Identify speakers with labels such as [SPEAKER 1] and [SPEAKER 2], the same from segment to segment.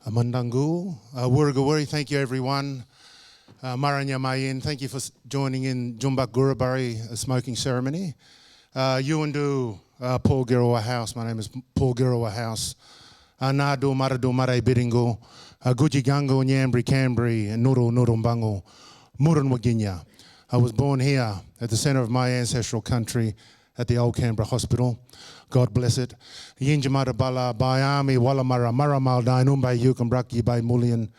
[SPEAKER 1] Amandangu, Wurugawuri, thank you everyone. Maranya Mayin, thank you for joining in Jumbak Gurubari smoking ceremony. Yuandu Paul Girawa House, my name is Paul Girawa House. Nadu Maradu Marai Biringo, Gujigango, Nyambri, Cambri, and Nuru Nurumbango, Murun Waginya. I was born here at the centre of my ancestral country at the Old Canberra Hospital. God bless it. Yinjamata Bala, Fiamē Walamara, Maramal, Dainumbai, Yukambraki, Bay Mullion,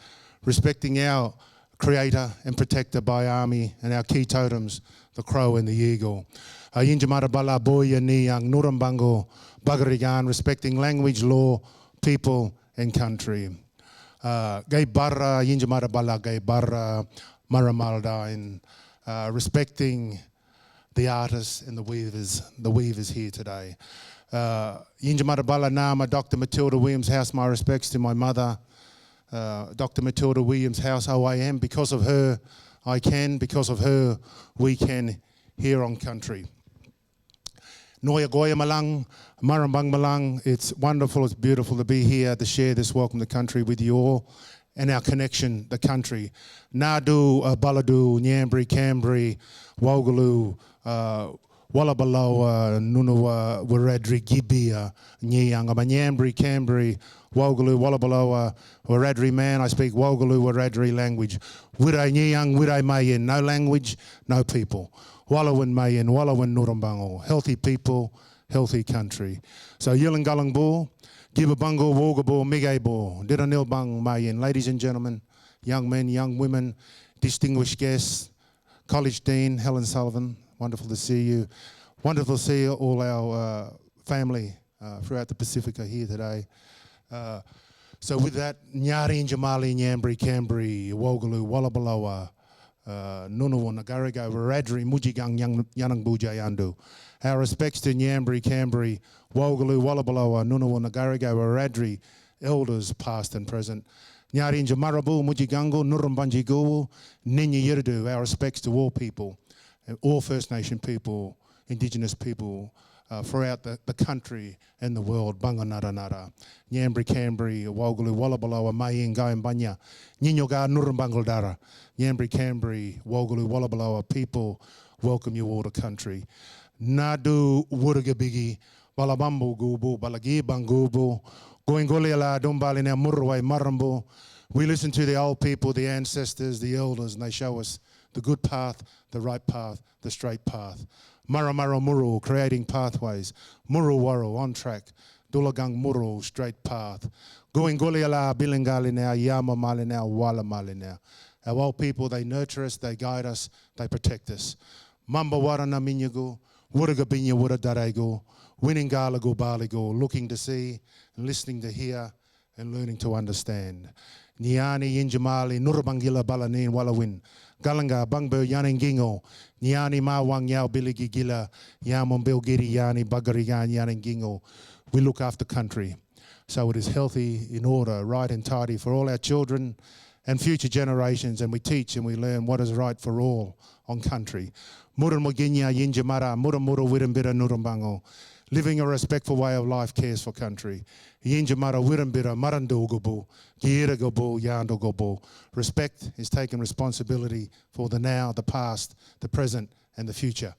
[SPEAKER 1] respecting our creator and protector Fiamē and our key totems, the crow and the eagle. Yinjamata Bala, Boya Niyang, Nurambango, Bagarigan, respecting language, law, people and country. Gay Barra, Yinjamata Bala, Gay Barra, Maramal Dain, respecting the artists and the weavers here today. Yinjamata Bala Nama, Dr. Matilda Williams House, my respects to my mother, Dr. Matilda Williams House, OAM. Because of her, I can. Because of her, we can here on country. Noya Goya Malang, Marambang Malang, it's wonderful, it's beautiful to be here to share this Welcome to Country with you all and our connection, the country. Nadu, Baladu, Nyambri, Cambri, Wogaloo, Wallabaloa, Nunawa, Wiradri, Gibia, Nyanga, Nyambri, Cambri, Wogaloo, Wallabaloa, Wiradri man, I speak Wogaloo, Wiradri language. Wirai Nyang, Wirai Mayen, no language, no people. Wallawin Mayen, Wallawin Nurumbango, healthy people, healthy country. So Yilangalang Bull, Gibabungo, Wogabo, Migabo, Diranil Bang Mayen, ladies and gentlemen, young men, young women, distinguished guests, College Dean, Helen Sullivan, wonderful to see you. Wonderful to see all our family throughout the Pacifica here today. So with that, Nyari Njamali, Nyambri, Cambri, Wogaloo, Wallabaloa, Nunawa, Nagarigo, Wiradri, Mujigang, Yanang Bujayandu. Our respects to Nyambri, Cambri, Wogaloo, Wallabaloa, Nunawa, Nagarigo, Wiradri, elders past and present. Nyari Njamarabu, Mujigango, Nurumbanjigu, Ninya Yiridu, our respects to all people, all First Nation people, Indigenous people throughout the country and the world. Bunga Nara Nara, Nyambri, Cambri, Wogaloo, Wallabaloa, Mayin, Gaimbanya, Ninyoga, Nurumbangaldara, Nyambri, Cambri, Wogaloo, Wallabaloa, people, welcome you all to country. Nadu, Wurugabigi, Balabambu Gubu, Balagi Bangubu, Goingoliala, Dumbalina, Murway, Marambu. We listen to the old people, the ancestors, the elders, and they show us the good path, the right path, the straight path. Maramaro Muru, creating pathways. Muru Waro, on track. Dulagang Muru, straight path. Goingoliala, Bilingali now, Yama Mali now, Wala Mali now. Our old people, they nurture us, they guide us, they protect us. Mamba Warana Minyago, Wuragabinya Wuradarego, winning Galago Baligo, looking to see and listening to hear and learning to understand. Niani Yinjamali, Nurabangila Balanin Walawin, Galanga, Bangbo Yaningingo, Niani Mawang Yao Biligi Gila, Yamon Bilgiri Yani, Bagarigan Yaningingo. We look after country. So it is healthy, in order, right and tidy for all our children and future generations, and we teach and we learn what is right for all on country. Muran Moginya Yinjamara, Muramura Wirambira Nurumbango. Living a respectful way of life cares for country. Yinjamara Wirambira Marandogobo, Gieragobo, Yandogobo. Respect is taking responsibility for the now, the past, the present, and the future.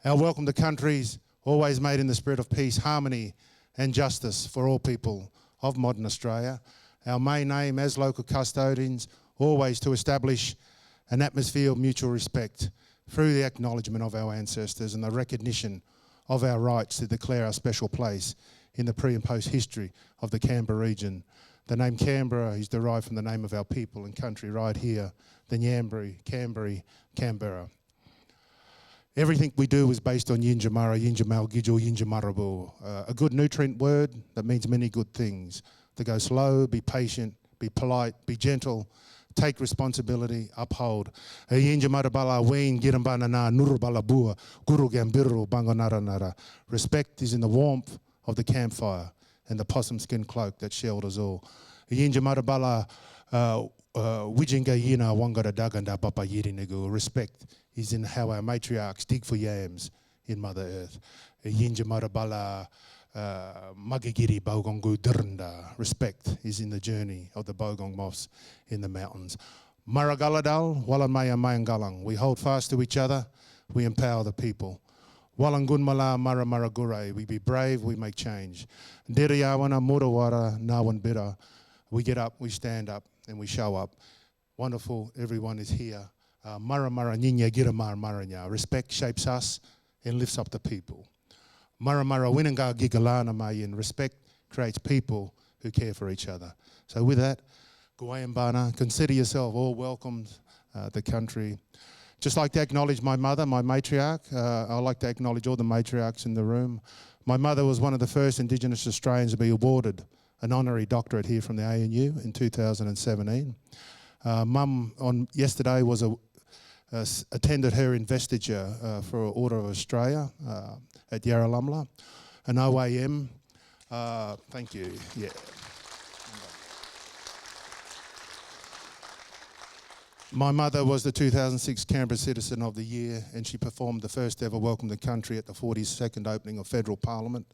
[SPEAKER 1] Our welcome to countries, always made in the spirit of peace, harmony, and justice for all people of modern Australia. Our main aim as local custodians, always to establish an atmosphere of mutual respect through the acknowledgement of our ancestors and the recognition of our rights to declare our special place in the pre and post history of the Canberra region. The name Canberra is derived from the name of our people and country right here, the Nyambri, Cambri, Canberra. Everything we do is based on Yinjamara, Yinjamal, Gijal, Yinjamarabu, a good nutrient word that means many good things. To go slow, be patient, be polite, be gentle, take responsibility, uphold. Respect is in the warmth of the campfire and the possum skin cloak that shelters all. Respect is in how our matriarchs dig for yams in Mother Earth. Magigiri Bogongu Dirnda. Respect is in the journey of the Bogong moths in the mountains. Maragaladal, Walamaya Mayangalang. We hold fast to each other, we empower the people. Walangunmala Mara Maragure. We be brave, we make change. Diriawana Murawara Nawan Bira. We get up, we stand up, and we show up. Wonderful, everyone is here. Mara Mara Ninya Giramar Maranya. Respect shapes us and lifts up the people. Mara Mara Winanga Gigalana Mayin. Respect creates people who care for each other. So with that, Guayambana, consider yourself all welcomed the country. Just like to acknowledge my mother, my matriarch. I'd like to acknowledge all the matriarchs in the room. My mother was one of the first Indigenous Australians to be awarded an honorary doctorate here from the ANU in 2017. Mum on yesterday was attended her investiture for Order of Australia at Yarralumla, an OAM. Thank you. Yeah. My mother was the 2006 Canberra Citizen of the Year, and she performed the first ever Welcome to Country at the 42nd opening of Federal Parliament,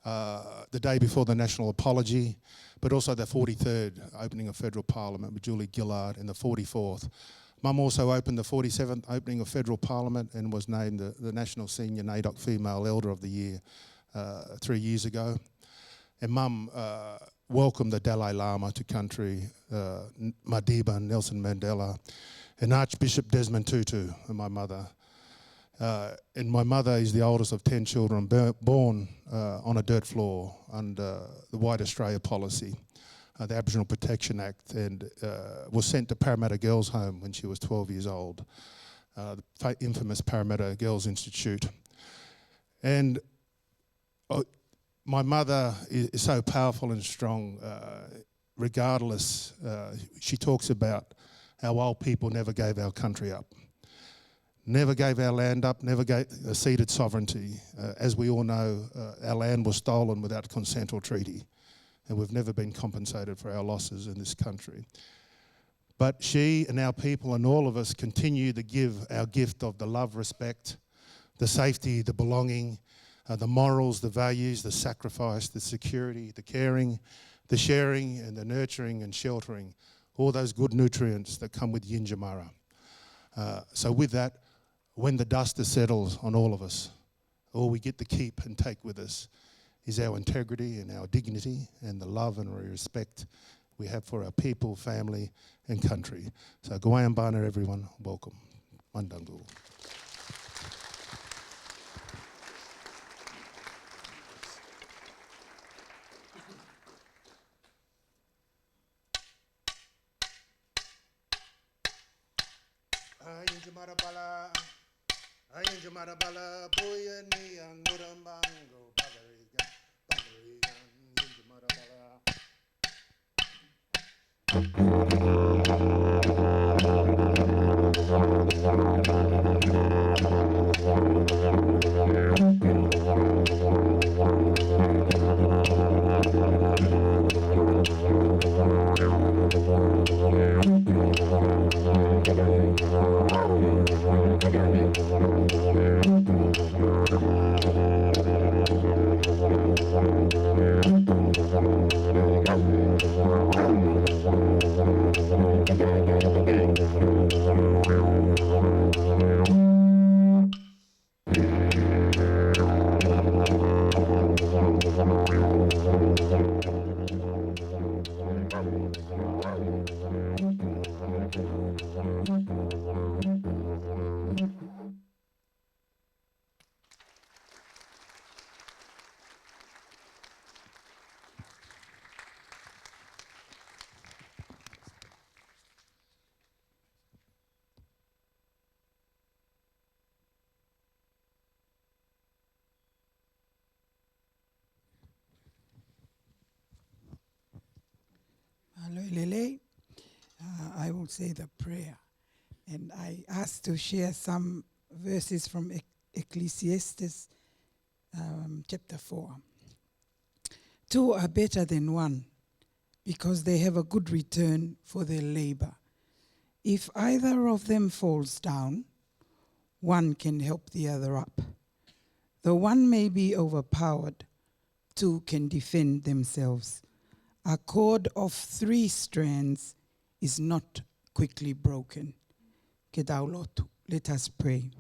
[SPEAKER 1] the day before the National Apology, but also the 43rd opening of Federal Parliament with Julie Gillard, and the 44th. Mum also opened the 47th opening of Federal Parliament and was named the National Senior NAIDOC Female Elder of the Year 3 years ago. And Mum welcomed the Dalai Lama to country, Madiba and Nelson Mandela, and Archbishop Desmond Tutu, and my mother. And my mother is the oldest of 10 children born on a dirt floor under the White Australia policy, the Aboriginal Protection Act, and was sent to Parramatta Girls' Home when she was 12 years old, the infamous Parramatta Girls' Institute. And my mother is so powerful and strong, regardless. She talks about how old people never gave our country up, never gave our land up, never ceded sovereignty. As we all know, our land was stolen without consent or treaty, and we've never been compensated for our losses in this country. But she and our people and all of us continue to give our gift of the love, respect, the safety, the belonging, the morals, the values, the sacrifice, the security, the caring, the sharing and the nurturing and sheltering, all those good nutrients that come with Yinjamara. So with that, when the dust settles on all of us, all we get to keep and take with us is our integrity and our dignity and the love and respect we have for our people, family and country. So Guayambana, everyone, welcome. Mandangu. Marabala, boya ni ang murambango, bagarigan,
[SPEAKER 2] I will say the prayer, and I asked to share some verses from Ecclesiastes chapter 4. 2 are better than 1 because they have a good return for their labor. If either of them falls down, one can help the other up. Though one may be overpowered, two can defend themselves. A cord of 3 strands is not quickly broken. Ke tau lotu. Let us pray.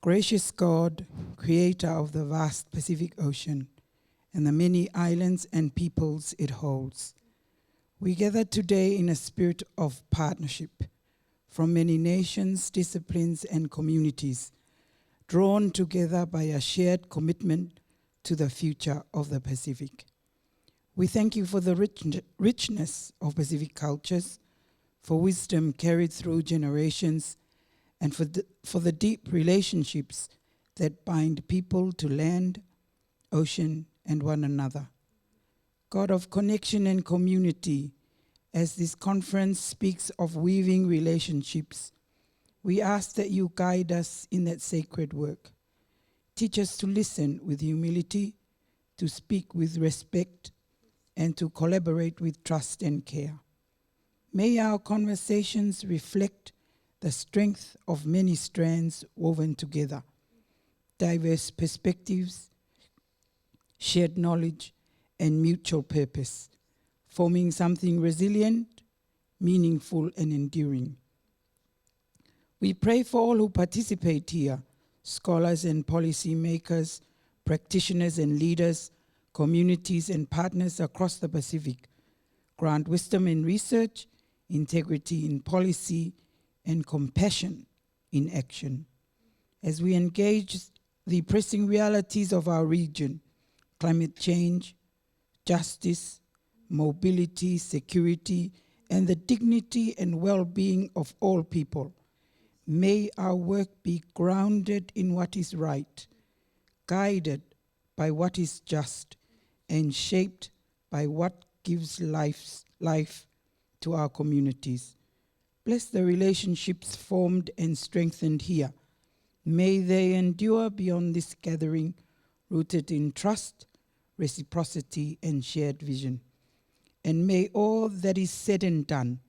[SPEAKER 2] Gracious God, creator of the vast Pacific Ocean and the many islands and peoples it holds, we gather today in a spirit of partnership from many nations, disciplines, and communities, drawn together by a shared commitment to the future of the Pacific. We thank you for the richness of Pacific cultures, for wisdom carried through generations, and for the deep relationships that bind people to land, ocean, and one another. God of connection and community, as this conference speaks of weaving relationships, we ask that you guide us in that sacred work. Teach us to listen with humility, to speak with respect, and to collaborate with trust and care. May our conversations reflect the strength of many strands woven together, diverse perspectives, shared knowledge, and mutual purpose, forming something resilient, meaningful, and enduring. We pray for all who participate here, scholars and policymakers, practitioners and leaders, communities and partners across the Pacific. Grant wisdom in research, integrity in policy, and compassion in action. As we engage the pressing realities of our region, climate change, justice, mobility, security, and the dignity and well-being of all people, may our work be grounded in what is right, guided by what is just, and shaped by what gives life to our communities. Bless the relationships formed and strengthened here. May they endure beyond this gathering, rooted in trust, reciprocity, and shared vision. And may all that is said and done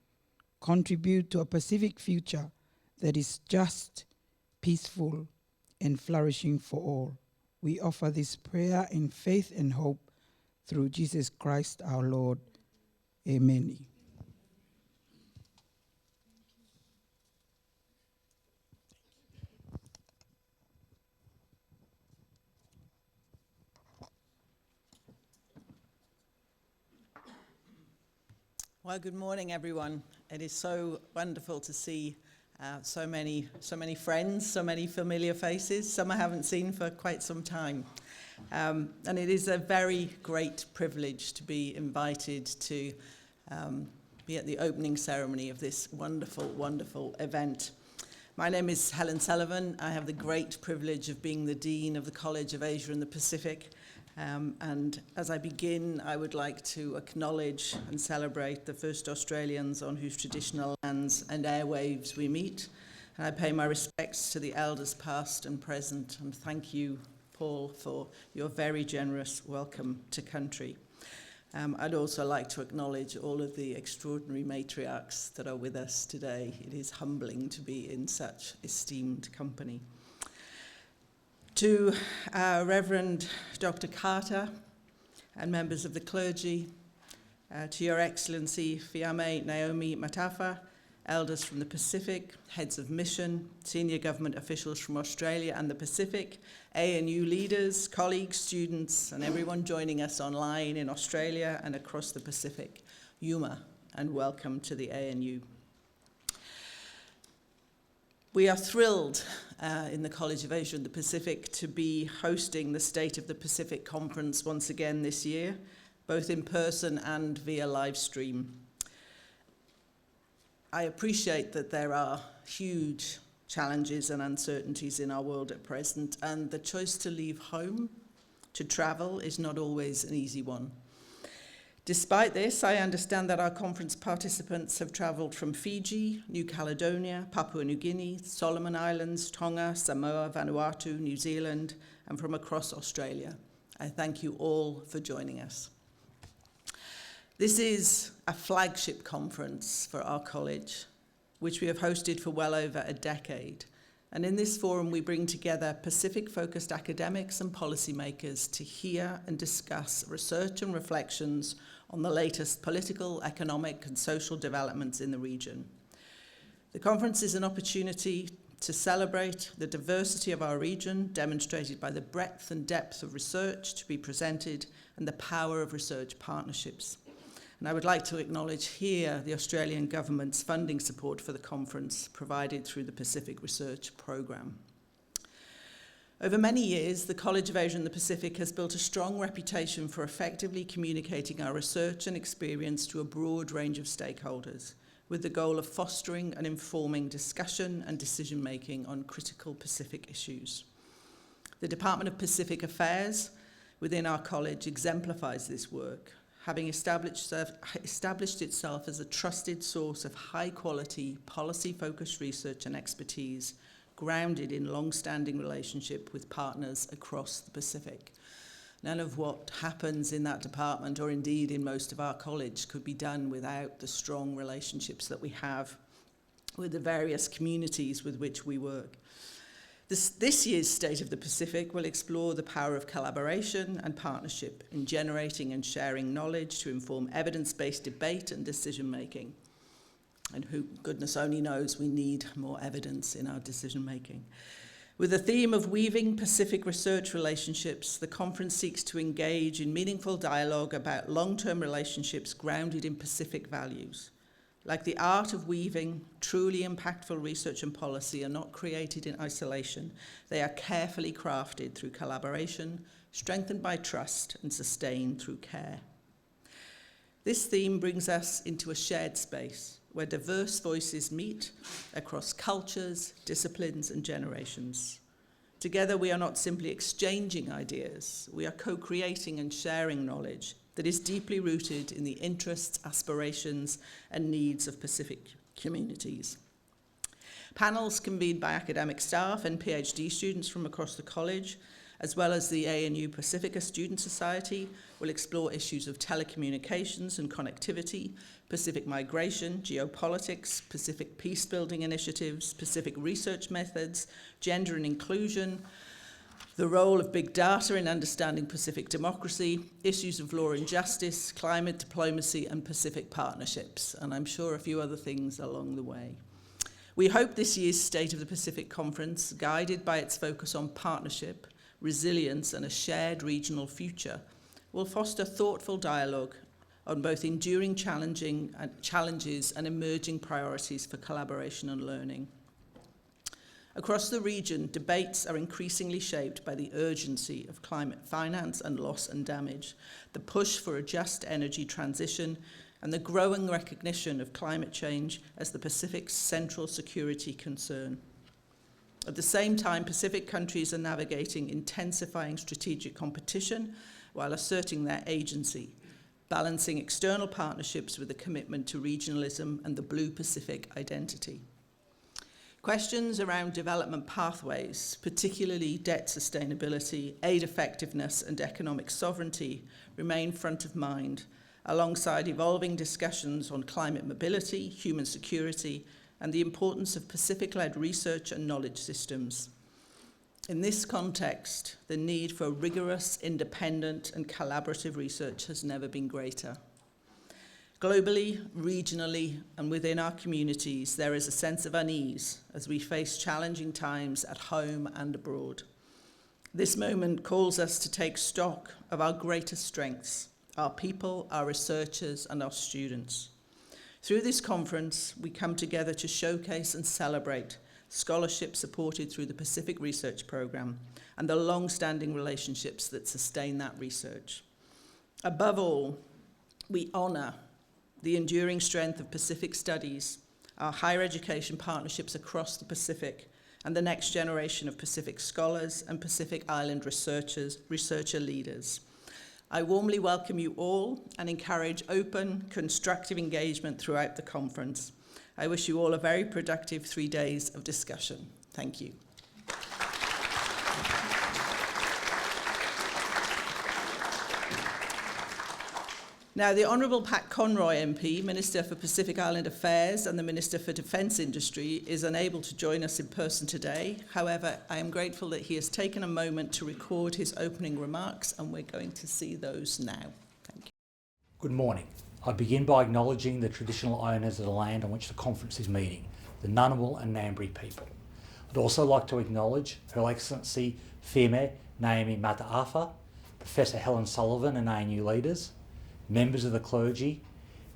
[SPEAKER 2] contribute to a Pacific future that is just, peaceful, and flourishing for all. We offer this prayer in faith and hope through Jesus Christ our Lord. Amen.
[SPEAKER 3] Well, good morning, everyone. It is so wonderful to see so many friends, so many familiar faces, some I haven't seen for quite some time. And it is a very great privilege to be invited to be at the opening ceremony of this wonderful, wonderful event. My name is Helen Sullivan. I have the great privilege of being the Dean of the College of Asia and the Pacific. And as I begin, I would like to acknowledge and celebrate the first Australians on whose traditional lands and airwaves we meet. And I pay my respects to the elders past and present, and thank you, Paul, for your very generous welcome to country. I'd also like to acknowledge all of the extraordinary matriarchs that are with us today. It is humbling to be in such esteemed company. To Reverend Dr. Carter and members of the clergy, to Your Excellency Fiamē Naomi Mataʻafa, elders from the Pacific, heads of mission, senior government officials from Australia and the Pacific, ANU leaders, colleagues, students, and everyone joining us online in Australia and across the Pacific, Yuma, and welcome to the ANU. We are thrilled in the College of Asia and the Pacific to be hosting the State of the Pacific Conference once again this year, both in person and via live stream. I appreciate that there are huge challenges and uncertainties in our world at present, and the choice to leave home, to travel, is not always an easy one. Despite this, I understand that our conference participants have travelled from Fiji, New Caledonia, Papua New Guinea, Solomon Islands, Tonga, Samoa, Vanuatu, New Zealand, and from across Australia. I thank you all for joining us. This is a flagship conference for our college, which we have hosted for well over a decade, And in this forum, we bring together Pacific-focused academics and policymakers to hear and discuss research and reflections on the latest political, economic, and social developments in the region. The conference is an opportunity to celebrate the diversity of our region, demonstrated by the breadth and depth of research to be presented and the power of research partnerships. And I would like to acknowledge here the Australian government's funding support for the conference provided through the Pacific Research Programme. Over many years, the College of Asia and the Pacific has built a strong reputation for effectively communicating our research and experience to a broad range of stakeholders, with the goal of fostering and informing discussion and decision-making on critical Pacific issues. The Department of Pacific Affairs within our college exemplifies this work, having established itself as a trusted source of high-quality, policy-focused research and expertise grounded in long-standing relationship with partners across the Pacific. None of what happens in that department, or indeed in most of our college, could be done without the strong relationships that we have with the various communities with which we work. This year's State of the Pacific will explore the power of collaboration and partnership in generating and sharing knowledge to inform evidence-based debate and decision-making. And who, goodness only knows, we need more evidence in our decision-making. With the theme of weaving Pacific research relationships, the conference seeks to engage in meaningful dialogue about long-term relationships grounded in Pacific values. Like the art of weaving, truly impactful research and policy are not created in isolation. They are carefully crafted through collaboration, strengthened by trust, and sustained through care. This theme brings us into a shared space where diverse voices meet across cultures, disciplines, and generations. Together, we are not simply exchanging ideas, we are co-creating and sharing knowledge that is deeply rooted in the interests, aspirations, and needs of Pacific communities. Panels convened by academic staff and PhD students from across the college, as well as the ANU Pacifica Student Society, will explore issues of telecommunications and connectivity, Pacific migration, geopolitics, Pacific peace-building initiatives, Pacific research methods, gender and inclusion, the role of big data in understanding Pacific democracy, issues of law and justice, climate diplomacy, and Pacific partnerships, and I'm sure a few other things along the way. We hope this year's State of the Pacific Conference, guided by its focus on partnership, resilience, and a shared regional future, will foster thoughtful dialogue on both enduring challenges and emerging priorities for collaboration and learning. Across the region, debates are increasingly shaped by the urgency of climate finance and loss and damage, the push for a just energy transition, and the growing recognition of climate change as the Pacific's central security concern. At the same time, Pacific countries are navigating intensifying strategic competition while asserting their agency, balancing external partnerships with a commitment to regionalism and the Blue Pacific identity. Questions around development pathways, particularly debt sustainability, aid effectiveness, and economic sovereignty, remain front of mind, alongside evolving discussions on climate mobility, human security, and the importance of Pacific-led research and knowledge systems. In this context, the need for rigorous, independent, and collaborative research has never been greater. Globally, regionally, and within our communities, there is a sense of unease as we face challenging times at home and abroad. This moment calls us to take stock of our greatest strengths, our people, our researchers, and our students. Through this conference, we come together to showcase and celebrate scholarship supported through the Pacific Research Programme and the long-standing relationships that sustain that research. Above all, we honour the enduring strength of Pacific studies, our higher education partnerships across the Pacific, and the next generation of Pacific scholars and Pacific Island researcher leaders. I warmly welcome you all and encourage open, constructive engagement throughout the conference. I wish you all a very productive 3 days of discussion. Thank you. Now, the Honourable Pat Conroy MP, Minister for Pacific Island Affairs and the Minister for Defence Industry, is unable to join us in person today. However, I am grateful that he has taken a moment to record his opening remarks, and we're going to see those now. Thank you.
[SPEAKER 4] Good morning. I begin by acknowledging the traditional owners of the land on which the conference is meeting, the Ngunnawal and Ngambri people. I'd also like to acknowledge Her Excellency Fiamē Naomi Mataʻafa, Professor Helen Sullivan and ANU leaders, members of the clergy,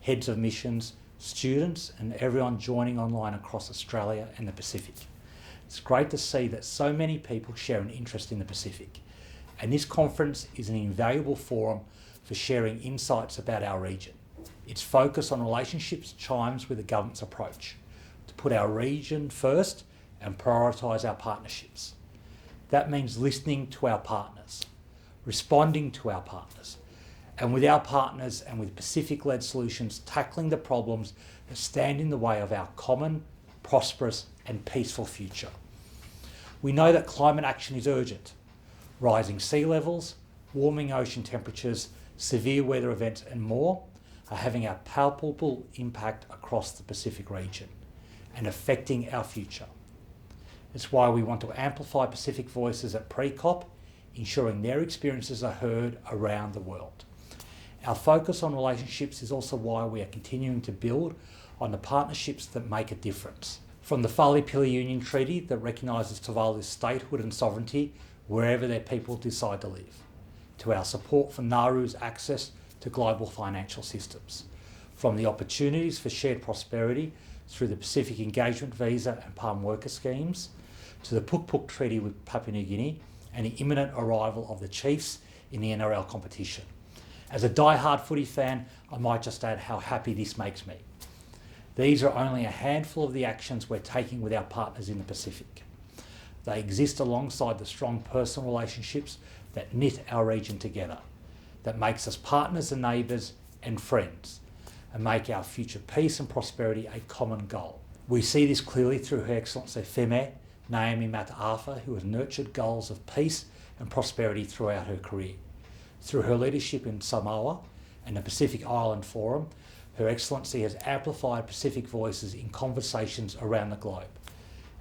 [SPEAKER 4] heads of missions, students and everyone joining online across Australia and the Pacific. It's great to see that so many people share an interest in the Pacific, and this conference is an invaluable forum for sharing insights about our region. Its focus on relationships chimes with the government's approach to put our region first and prioritise our partnerships. That means listening to our partners, responding to our partners, and with our partners and with Pacific-led solutions, tackling the problems that stand in the way of our common, prosperous and peaceful future. We know that climate action is urgent. Rising sea levels, warming ocean temperatures, severe weather events and more are having a palpable impact across the Pacific region and affecting our future. It's why we want to amplify Pacific voices at pre-COP, ensuring their experiences are heard around the world. Our focus on relationships is also why we are continuing to build on the partnerships that make a difference. From the Whālepili Union Treaty that recognises Tuvalu's statehood and sovereignty wherever their people decide to live, to our support for Nauru's access to global financial systems, from the opportunities for shared prosperity through the Pacific Engagement Visa and Palm Worker schemes, to the Puk Treaty with Papua New Guinea and the imminent arrival of the Chiefs in the NRL competition. As a die-hard footy fan, I might just add how happy this makes me. These are only a handful of the actions we're taking with our partners in the Pacific. They exist alongside the strong personal relationships that knit our region together, that makes us partners and neighbours and friends, and make our future peace and prosperity a common goal. We see this clearly through Her Excellency Fiamē Naomi Mataʻafa, who has nurtured goals of peace and prosperity throughout her career. Through her leadership in Samoa and the Pacific Island Forum, Her Excellency has amplified Pacific voices in conversations around the globe,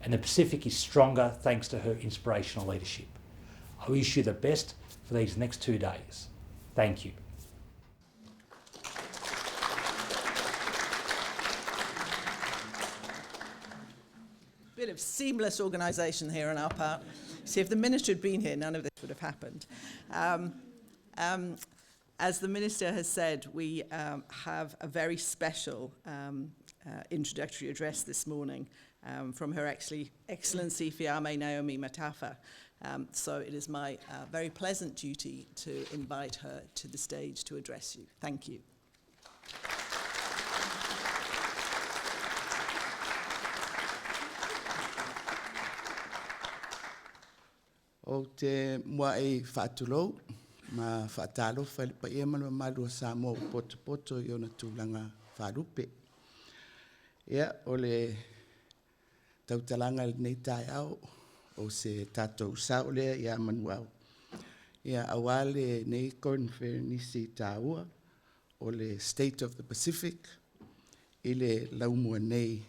[SPEAKER 4] and the Pacific is stronger thanks to her inspirational leadership. I wish you the best for these next 2 days. Thank you.
[SPEAKER 3] Bit of seamless organisation here on our part. See, if the Minister had been here, none of this would have happened. As the Minister has said, we have a very special introductory address this morning from Her Excellency Fiamē Naomi Mataʻafa. So it is my very pleasant duty to invite her to the stage to address you. Thank you.
[SPEAKER 5] O te mua e whaatulou, ma whaatalo whalipa e manu malua Samoa poto i ona tūlanga wharupe. Ia, o le tautalanga nei tai au, o se tātou sao lea ia manu au. Ia awale nei convenes tāua, o le State of the Pacific, i le laumua nei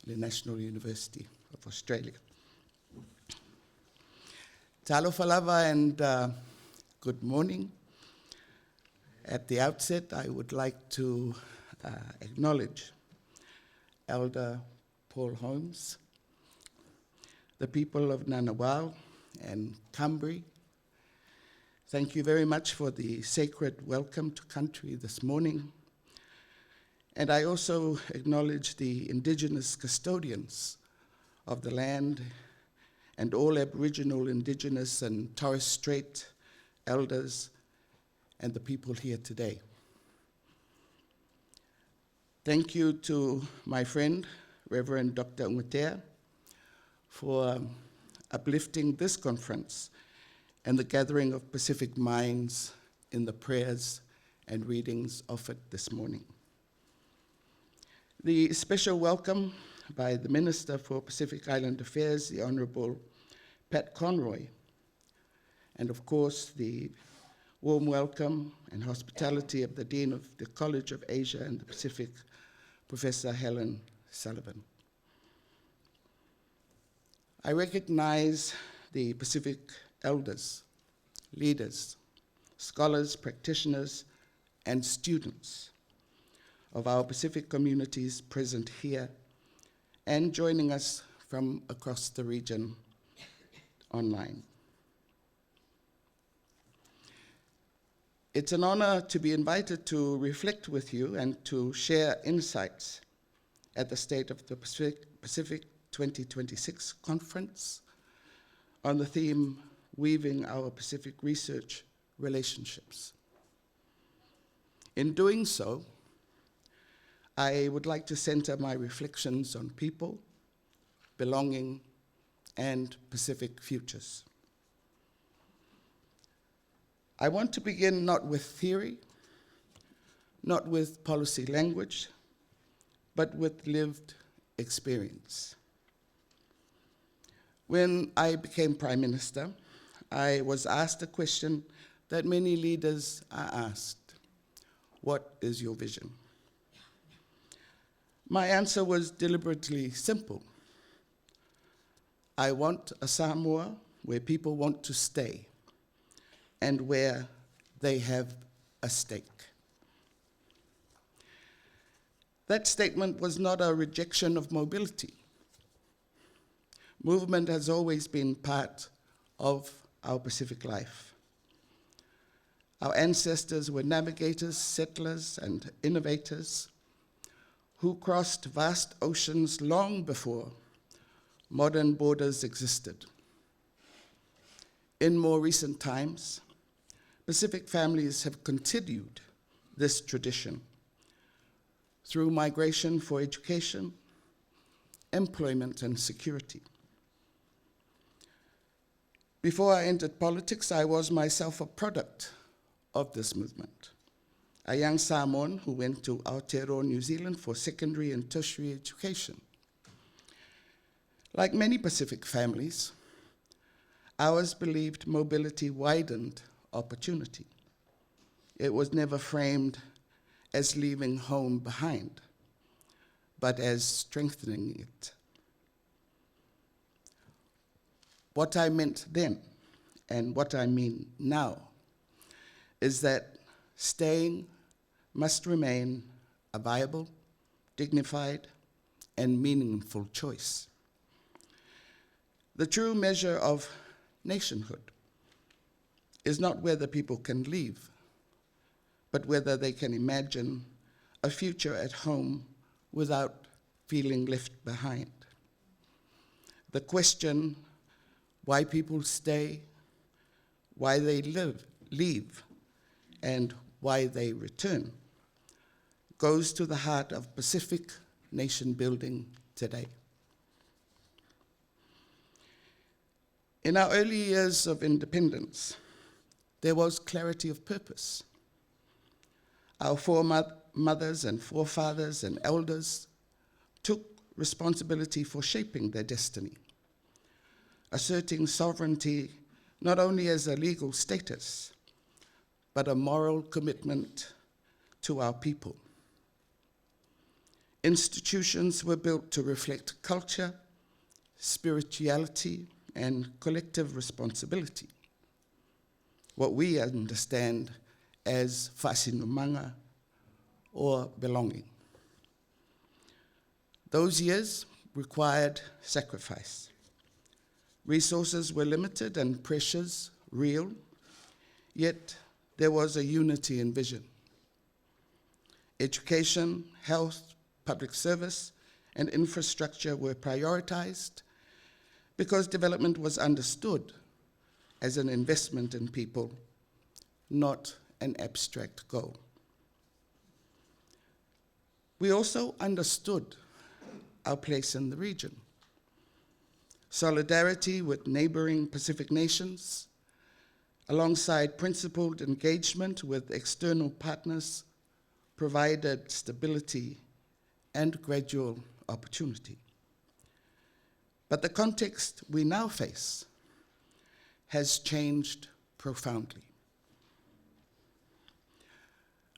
[SPEAKER 5] le National University of Australia. Talo falava and good morning. At the outset, I would like to acknowledge Elder Paul Holmes, the people of Ngunnawal and Cambry. Thank you very much for the sacred welcome to country this morning. And I also acknowledge the Indigenous custodians of the land and all Aboriginal, Indigenous and Torres Strait elders and the people here today. Thank you to my friend, Reverend Dr. Ngutea, for uplifting this conference and the gathering of Pacific minds in the prayers and readings offered this morning. The special welcome by the Minister for Pacific Island Affairs, the Honourable Pat Conroy, and of course the warm welcome and hospitality of the Dean of the College of Asia and the Pacific, Professor Helen Sullivan. I recognize the Pacific elders, leaders, scholars, practitioners, and students of our Pacific communities present here and joining us from across the region online. It's an honor to be invited to reflect with you and to share insights at the State of the Pacific 2026 conference on the theme, Weaving Our Pacific Research Relationships. In doing so, I would like to center my reflections on people, belonging, and Pacific futures. I want to begin not with theory, not with policy language, but with lived experience. When I became Prime Minister, I was asked a question that many leaders are asked. What is your vision? My answer was deliberately simple. I want a Samoa where people want to stay and where they have a stake. That statement was not a rejection of mobility. Movement has always been part of our Pacific life. Our ancestors were navigators, settlers, and innovators who crossed vast oceans long before modern borders existed. In more recent times, Pacific families have continued this tradition through migration for education, employment, and security. Before I entered politics, I was myself a product of this movement. A young Samoan who went to Aotearoa, New Zealand for secondary and tertiary education. Like many Pacific families, ours believed mobility widened opportunity. It was never framed as leaving home behind, but as strengthening it. What I meant then, and what I mean now, is that staying must remain a viable, dignified, and meaningful choice. The true measure of nationhood is not whether people can leave, but whether they can imagine a future at home without feeling left behind. The question why people stay, why they leave, and why they return goes to the heart of Pacific nation building today. In our early years of independence, there was clarity of purpose. Our foremothers and forefathers and elders took responsibility for shaping their destiny, asserting sovereignty not only as a legal status, but a moral commitment to our people. Institutions were built to reflect culture, spirituality, and collective responsibility, what we understand as whasinumanga, or belonging. Those years required sacrifice. Resources were limited and pressures real, yet there was a unity in vision. Education, health, public service, and infrastructure were prioritized because development was understood as an investment in people, not an abstract goal. We also understood our place in the region. Solidarity with neighboring Pacific nations, alongside principled engagement with external partners, provided stability and gradual opportunity. But the context we now face has changed profoundly.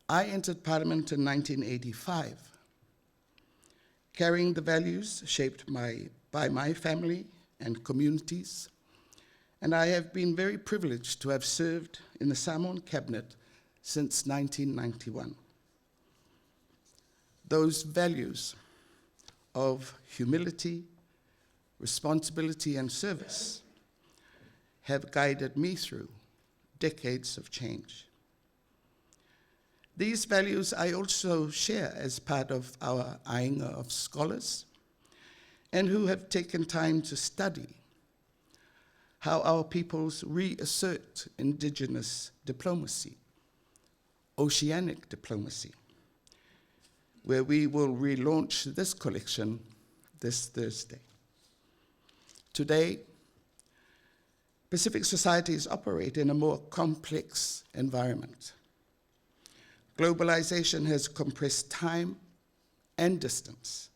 [SPEAKER 5] I entered Parliament in 1985, carrying the values shaped by my family and communities, and I have been very privileged to have served in the Samoan Cabinet since 1991. Those values of humility, responsibility, and service have guided me through decades of change. These values I also share as part of our ainga of scholars and who have taken time to study how our peoples reassert indigenous diplomacy, oceanic diplomacy, where we will relaunch this collection this Thursday. Today, Pacific societies operate in a more complex environment. Globalization has compressed time and distance.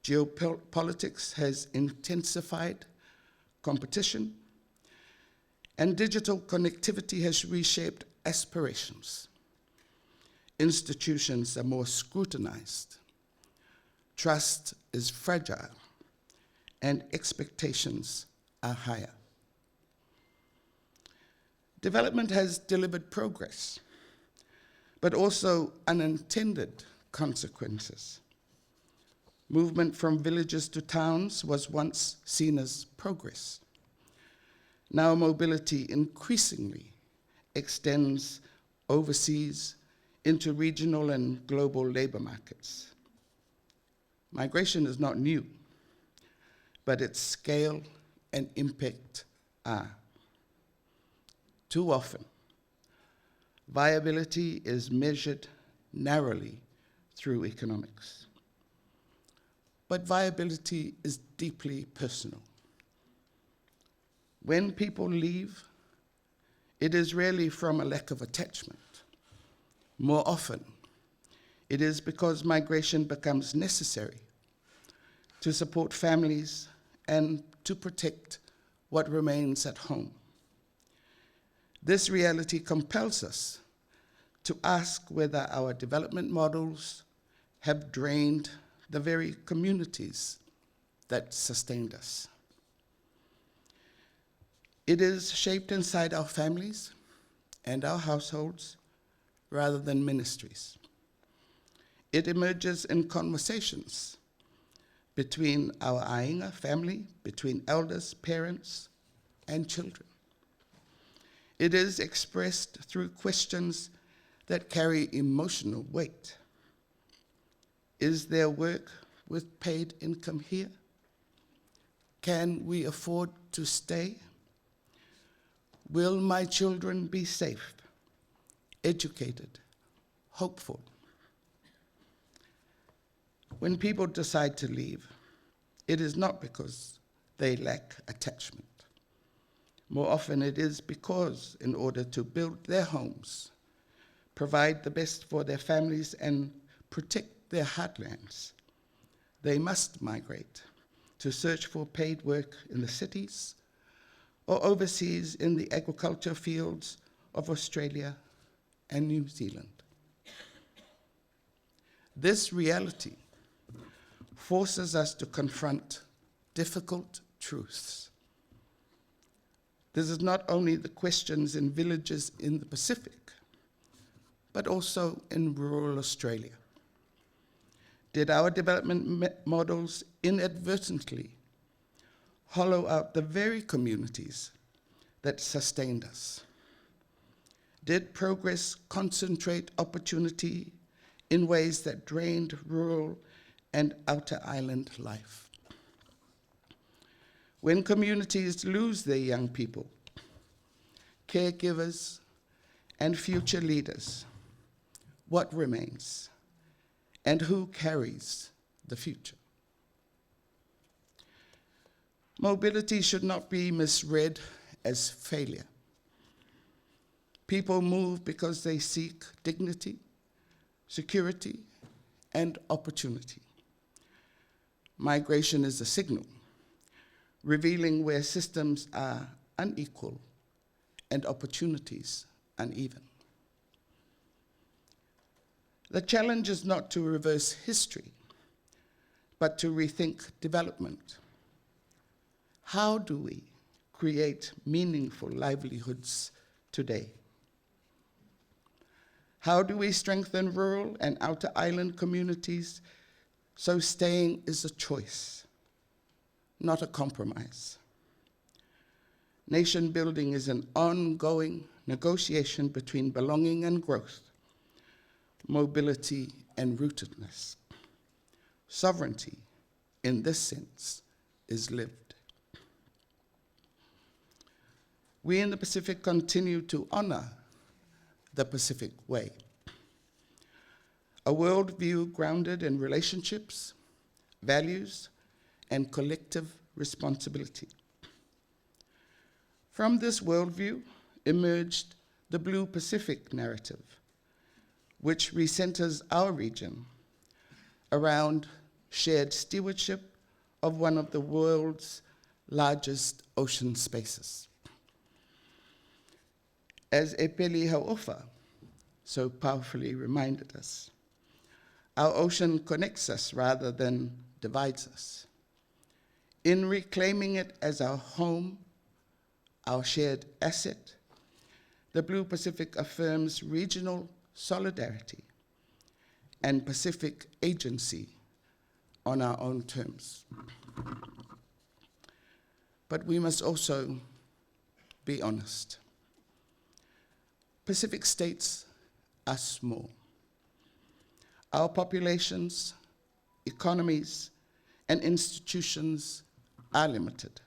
[SPEAKER 5] Geopolitics has intensified competition, and digital connectivity has reshaped aspirations. Institutions are more scrutinized. Trust is fragile, and expectations are higher. Development has delivered progress, but also unintended consequences. Movement from villages to towns was once seen as progress. Now mobility increasingly extends overseas into regional and global labor markets. Migration is not new, but its scale and impact are. Too often, viability is measured narrowly through economics. But viability is deeply personal. When people leave, it is rarely from a lack of attachment. More often, it is because migration becomes necessary to support families and to protect what remains at home. This reality compels us to ask whether our development models have drained the very communities that sustained us. It is shaped inside our families and our households rather than ministries. It emerges in conversations between our ainga family, between elders, parents, and children. It is expressed through questions that carry emotional weight. Is there work with paid income here? Can we afford to stay? Will my children be safe, educated, hopeful? When people decide to leave, it is not because they lack attachment. More often it is because in order to build their homes, provide the best for their families and protect their heartlands, they must migrate to search for paid work in the cities or overseas in the agriculture fields of Australia and New Zealand. This reality forces us to confront difficult truths. This is not only the questions in villages in the Pacific, but also in rural Australia. Did our development models inadvertently hollow out the very communities that sustained us? Did progress concentrate opportunity in ways that drained rural and outer island life? When communities lose their young people, caregivers, and future leaders, what remains? And who carries the future? Mobility should not be misread as failure. People move because they seek dignity, security, and opportunity. Migration is a signal, revealing where systems are unequal and opportunities uneven. The challenge is not to reverse history, but to rethink development. How do we create meaningful livelihoods today? How do we strengthen rural and outer island communities so staying is a choice, not a compromise? Nation building is an ongoing negotiation between belonging and growth, mobility and rootedness. Sovereignty, in this sense, is lived. We in the Pacific continue to honor the Pacific Way, a worldview grounded in relationships, values, and collective responsibility. From this worldview emerged the Blue Pacific narrative, which recenters our region around shared stewardship of one of the world's largest ocean spaces. As Epeli Hau'ofa so powerfully reminded us, our ocean connects us rather than divides us. In reclaiming it as our home, our shared asset, the Blue Pacific affirms regional solidarity and Pacific agency on our own terms. But we must also be honest. Pacific states are small. Our populations, economies, and institutions are limited.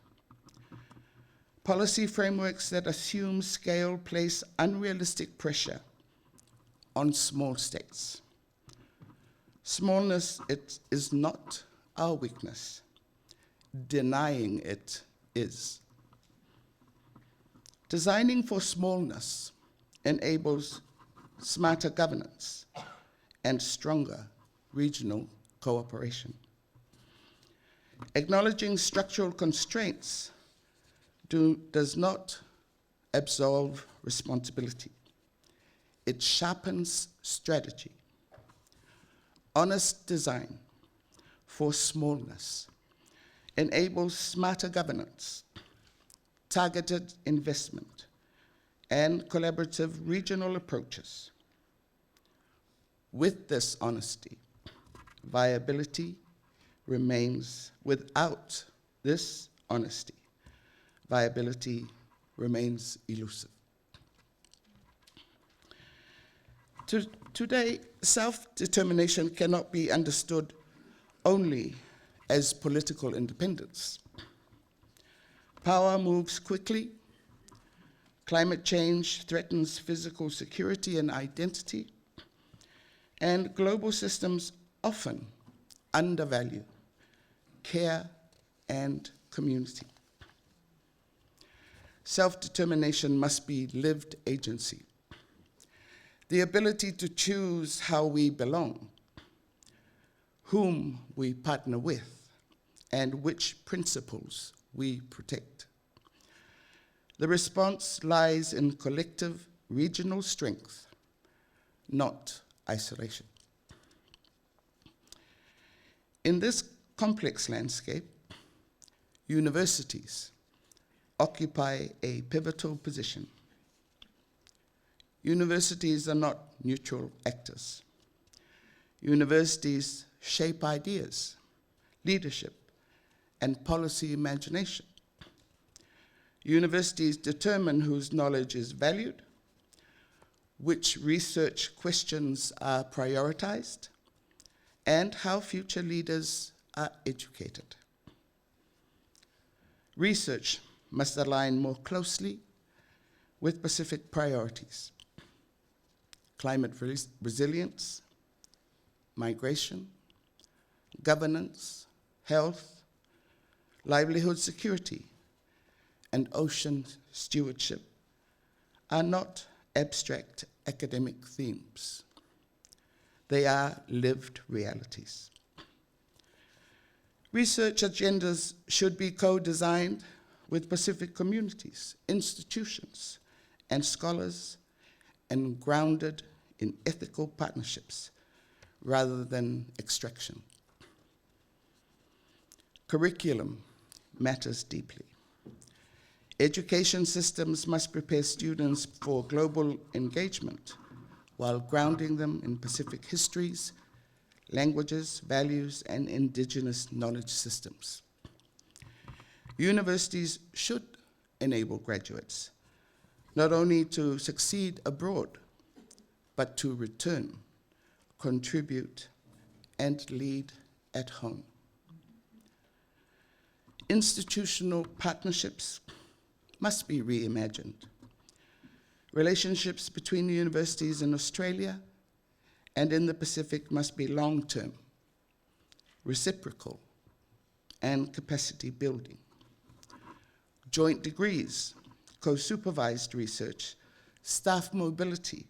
[SPEAKER 5] Policy frameworks that assume scale place unrealistic pressure on small states. Smallness is not our weakness. Denying it is. Designing for smallness enables smarter governance and stronger regional cooperation. Acknowledging structural constraints does not absolve responsibility. It sharpens strategy. Honest design for smallness enables smarter governance, targeted investment, and collaborative regional approaches. With this honesty, viability remains. Without this honesty, viability remains elusive. Today, self-determination cannot be understood only as political independence. Power moves quickly. Climate change threatens physical security and identity, and global systems often undervalue care and community. Self-determination must be lived agency, the ability to choose how we belong, whom we partner with, and which principles we protect. The response lies in collective regional strength, not isolation. In this complex landscape, universities occupy a pivotal position. Universities are not neutral actors. Universities shape ideas, leadership, and policy imagination. Universities determine whose knowledge is valued, which research questions are prioritized, and how future leaders are educated. Research must align more closely with Pacific priorities: climate resilience, migration, governance, health, livelihood security, and ocean stewardship are not abstract academic themes. They are lived realities. Research agendas should be co-designed with Pacific communities, institutions, and scholars, and grounded in ethical partnerships rather than extraction. Curriculum matters deeply. Education systems must prepare students for global engagement while grounding them in Pacific histories, languages, values, and indigenous knowledge systems. Universities should enable graduates not only to succeed abroad, but to return, contribute, and lead at home. Institutional partnerships must be reimagined. Relationships between universities in Australia and in the Pacific must be long-term, reciprocal, and capacity building. Joint degrees, co-supervised research, staff mobility,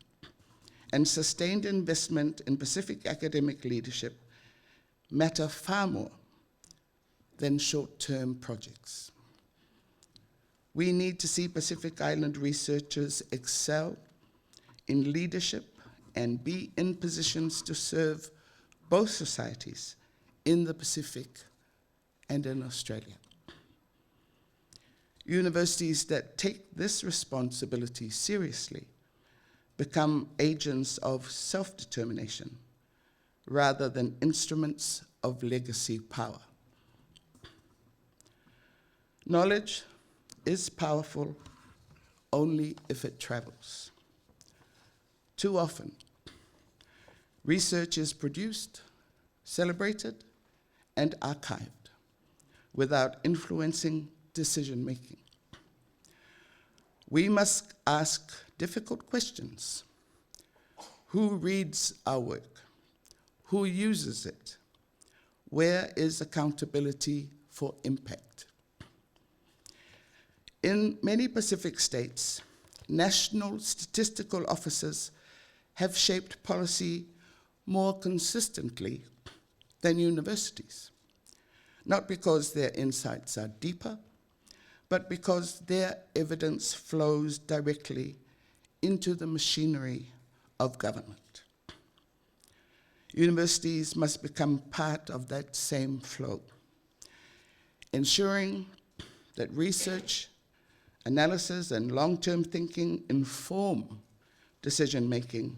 [SPEAKER 5] and sustained investment in Pacific academic leadership matter far more than short-term projects. We need to see Pacific Island researchers excel in leadership and be in positions to serve both societies in the Pacific and in Australia. Universities that take this responsibility seriously become agents of self-determination rather than instruments of legacy power. Knowledge is powerful only if it travels. Too often, research is produced, celebrated, and archived without influencing decision-making. We must ask difficult questions. Who reads our work? Who uses it? Where is accountability for impact? In many Pacific states, national statistical offices have shaped policy more consistently than universities, not because their insights are deeper, but because their evidence flows directly into the machinery of government. Universities must become part of that same flow, ensuring that research, analysis, and long-term thinking inform decision-making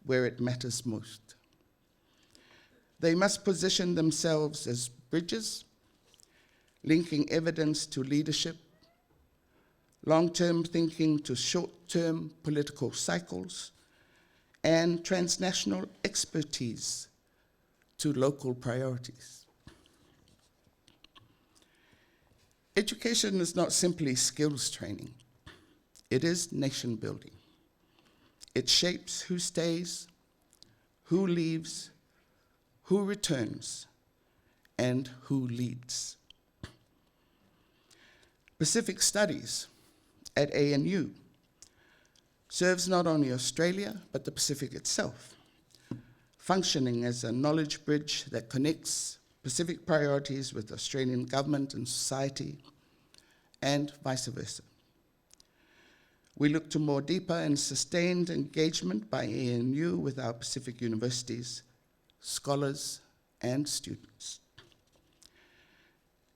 [SPEAKER 5] where it matters most. They must position themselves as bridges, linking evidence to leadership, long-term thinking to short-term political cycles, and transnational expertise to local priorities. Education is not simply skills training. It is nation building. It shapes who stays, who leaves, who returns, and who leads. Pacific Studies at ANU serves not only Australia, but the Pacific itself, functioning as a knowledge bridge that connects Pacific priorities with Australian government and society, and vice versa. We look to more deeper and sustained engagement by ANU with our Pacific universities, scholars, and students.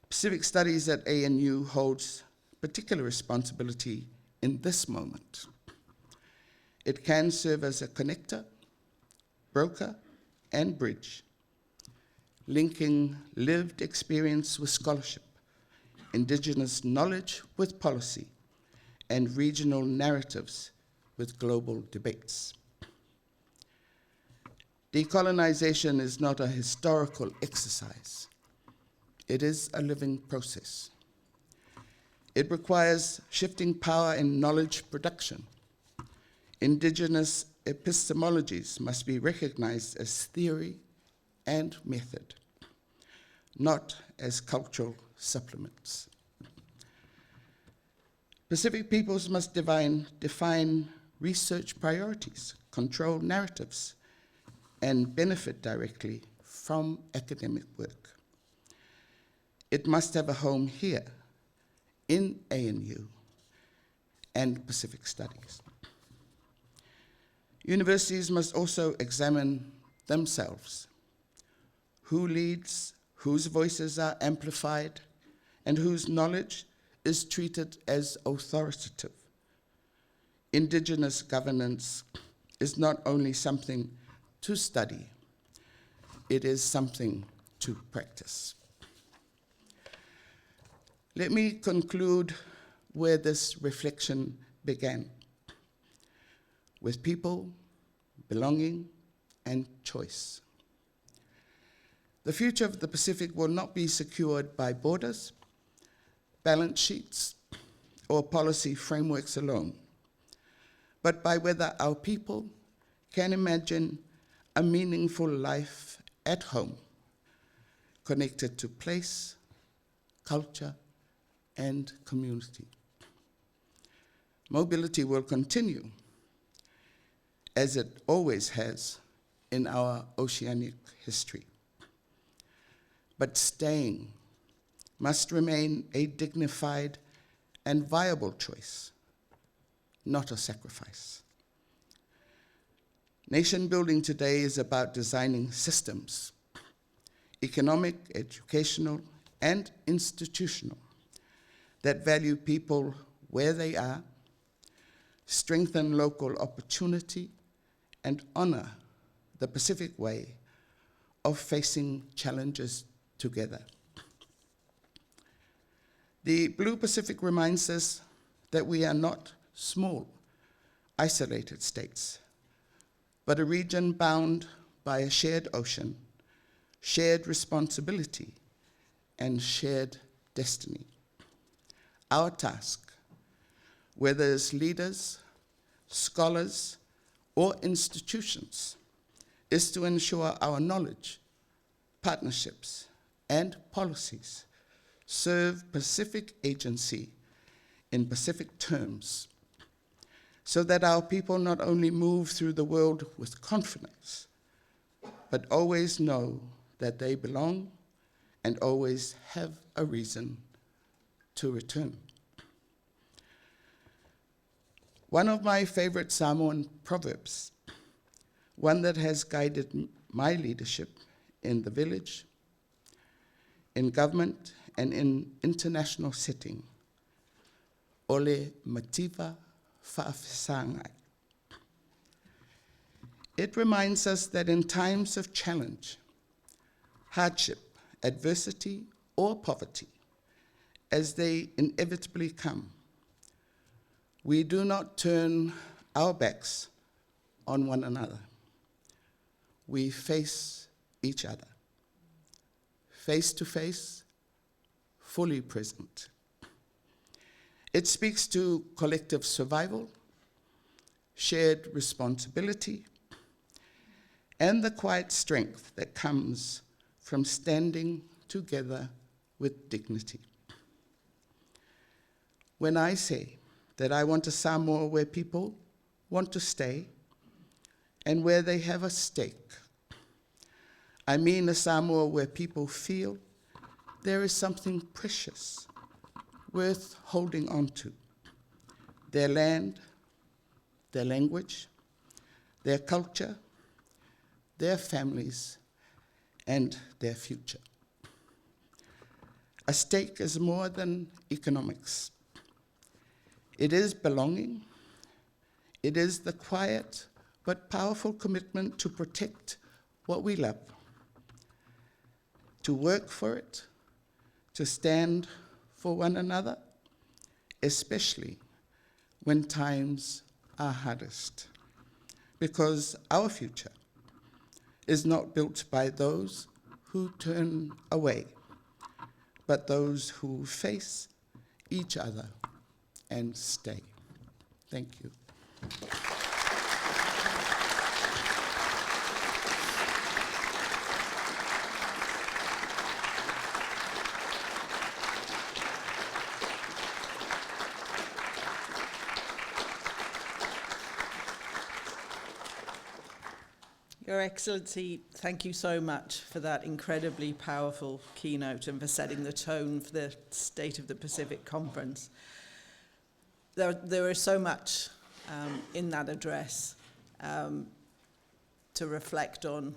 [SPEAKER 5] Pacific Studies at ANU holds particular responsibility in this moment. It can serve as a connector, broker, and bridge, linking lived experience with scholarship, indigenous knowledge with policy, and regional narratives with global debates. Decolonization is not a historical exercise. It is a living process. It requires shifting power in knowledge production. Indigenous epistemologies must be recognized as theory and method, not as cultural supplements. Pacific peoples must define research priorities, control narratives, and benefit directly from academic work. It must have a home here in ANU and Pacific Studies. Universities must also examine themselves. Who leads, whose voices are amplified, and whose knowledge is treated as authoritative. Indigenous governance is not only something to study, it is something to practice. Let me conclude where this reflection began, with people, belonging, and choice. The future of the Pacific will not be secured by borders, balance sheets, or policy frameworks alone, but by whether our people can imagine a meaningful life at home, connected to place, culture, and community. Mobility will continue, as it always has in our oceanic history. But staying must remain a dignified and viable choice, not a sacrifice. Nation building today is about designing systems, economic, educational, and institutional, that value people where they are, strengthen local opportunity, and honor the Pacific way of facing challenges together. The Blue Pacific reminds us that we are not small, isolated states, but a region bound by a shared ocean, shared responsibility, and shared destiny. Our task, whether as leaders, scholars, or institutions, is to ensure our knowledge, partnerships, and policies serve Pacific agency in Pacific terms, so that our people not only move through the world with confidence, but always know that they belong and always have a reason to return. One of my favorite Samoan proverbs, one that has guided my leadership in the village, in government, and in international setting, ole mativa whaafesangai. It reminds us that in times of challenge, hardship, adversity, or poverty, as they inevitably come, we do not turn our backs on one another. We face each other, face to face, fully present. It speaks to collective survival, shared responsibility, and the quiet strength that comes from standing together with dignity. When I say that I want a Samoa where people want to stay and where they have a stake, I mean a Samoa where people feel there is something precious, worth holding on to. Their land, their language, their culture, their families, and their future. A stake is more than economics. It is belonging. It is the quiet but powerful commitment to protect what we love, to work for it, to stand for one another, especially when times are hardest. Because our future is not built by those who turn away, but those who face each other and stay. Thank you.
[SPEAKER 3] Your Excellency, thank you so much for that incredibly powerful keynote and for setting the tone for the State of the Pacific Conference. There is so much in that address to reflect on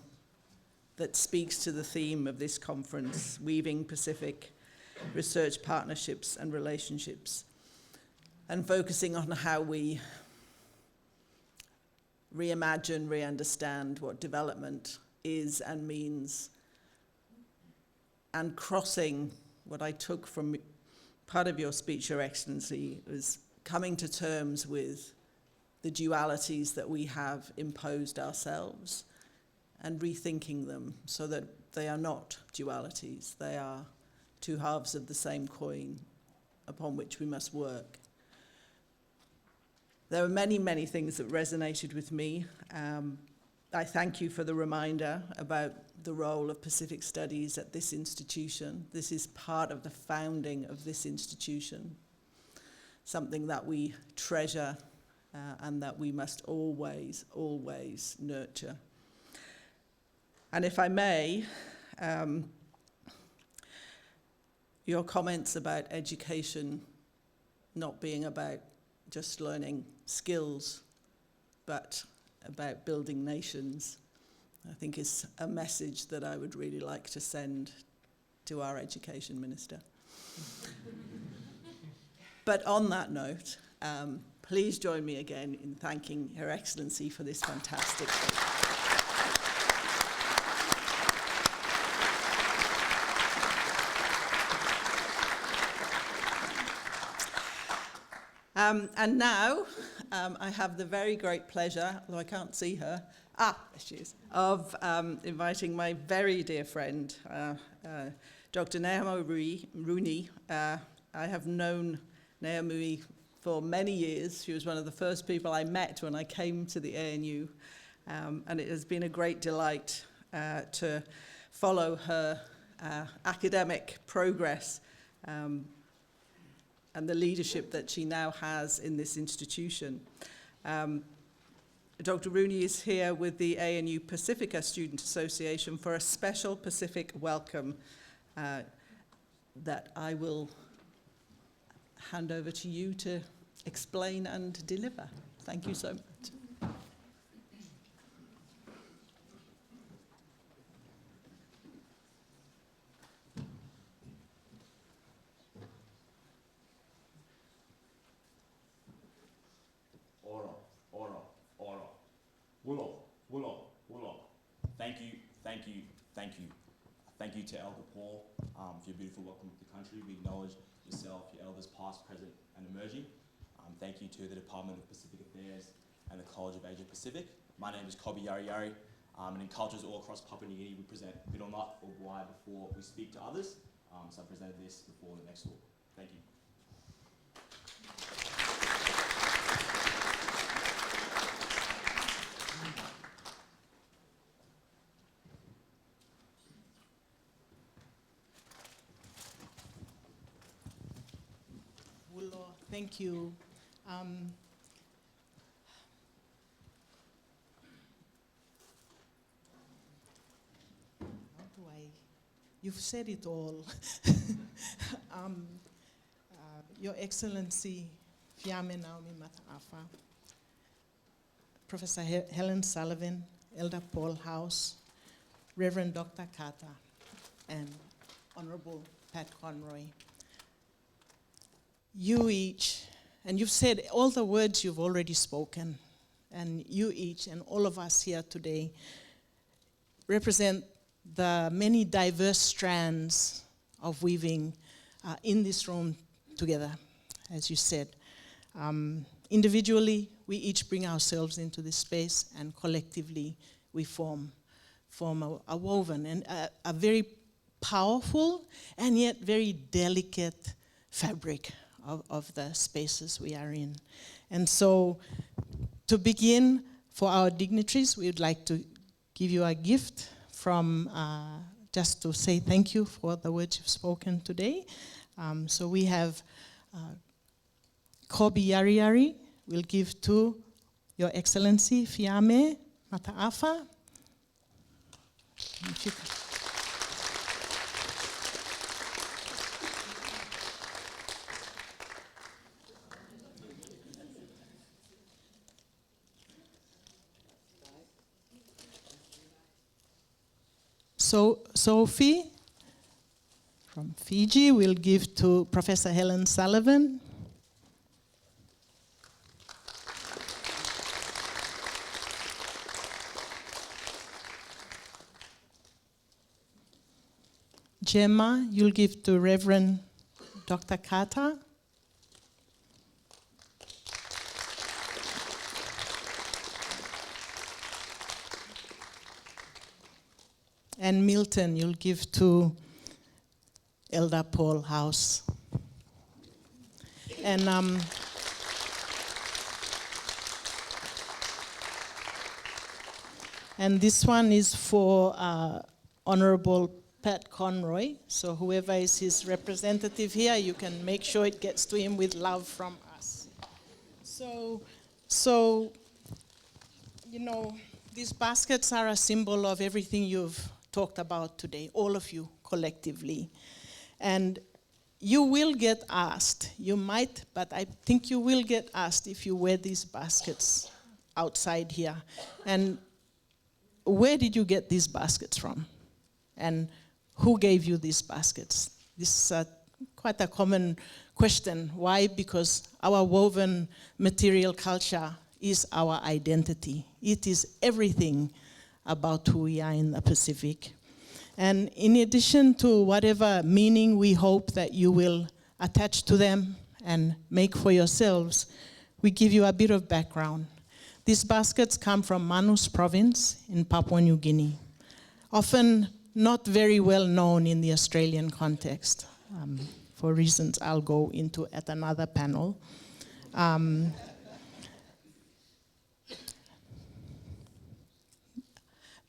[SPEAKER 3] that speaks to the theme of this conference, weaving Pacific research partnerships and relationships, and focusing on how we reimagine, re-understand what development is and means, and crossing what I took from part of your speech, Your Excellency, was coming to terms with the dualities that we have imposed ourselves and rethinking them so that they are not dualities. They are two halves of the same coin upon which we must work. There were many, many things that resonated with me. I thank you for the reminder about the role of Pacific Studies at this institution. This is part of the founding of this institution, something that we treasure and that we must always, always nurture. And if I may, your comments about education not being about just learning skills, but about building nations, I think is a message that I would really like to send to our Education Minister. But on that note, please join me again in thanking Her Excellency for this fantastic speech. And now, I have the very great pleasure, although I can't see her, there she is, of inviting my very dear friend, Dr. Naomi Rooney. I have known Naomi for many years. She was one of the first people I met when I came to the ANU, and it has been a great delight to follow her academic progress and the leadership that she now has in this institution. Dr. Rooney is here with the ANU Pacifica Student Association for a special Pacific welcome that I will hand over to you to explain and deliver. Thank you so much.
[SPEAKER 6] Thank you to Elder Paul for your beautiful welcome to the country. We acknowledge yourself, your elders past, present and emerging. Thank you to the Department of Pacific Affairs and the College of Asia Pacific. My name is Kobi Yari Yari, and in cultures all across Papua New Guinea we present middle nut or wai before we speak to others. So I presented this before the next talk. Thank you.
[SPEAKER 7] Thank you. You've said it all. Your Excellency Fiamē Naomi Mataʻafa, Professor Helen Sullivan, Elder Paul House, Reverend Dr. Carter, and Honourable Pat Conroy. You each, and you've said all the words you've already spoken, and you each and all of us here today represent the many diverse strands of weaving in this room together, as you said. Individually, we each bring ourselves into this space, and collectively we form a woven and a very powerful and yet very delicate fabric of the spaces we are in. And so, to begin, for our dignitaries, we would like to give you a gift from, just to say thank you for the words you've spoken today. So we have Kobi Yari Yari, we'll give to Your Excellency Fiamē Mataʻafa. Sophie from Fiji will give to Professor Helen Sullivan. Gemma, you'll give to Reverend Dr. Carter. And Milton, you'll give to Elder Paul House. And this one is for Honourable Pat Conroy. So whoever is his representative here, you can make sure it gets to him with love from us. So you know, these baskets are a symbol of everything you've talked about today, all of you collectively. And you will get asked, you might, but I think you will get asked if you wear these baskets outside here. And where did you get these baskets from? And who gave you these baskets? This is quite a common question. Why? Because our woven material culture is our identity. It is everything about who we are in the Pacific. And in addition to whatever meaning we hope that you will attach to them and make for yourselves, we give you a bit of background. These baskets come from Manus province in Papua New Guinea, often not very well known in the Australian context, for reasons I'll go into at another panel.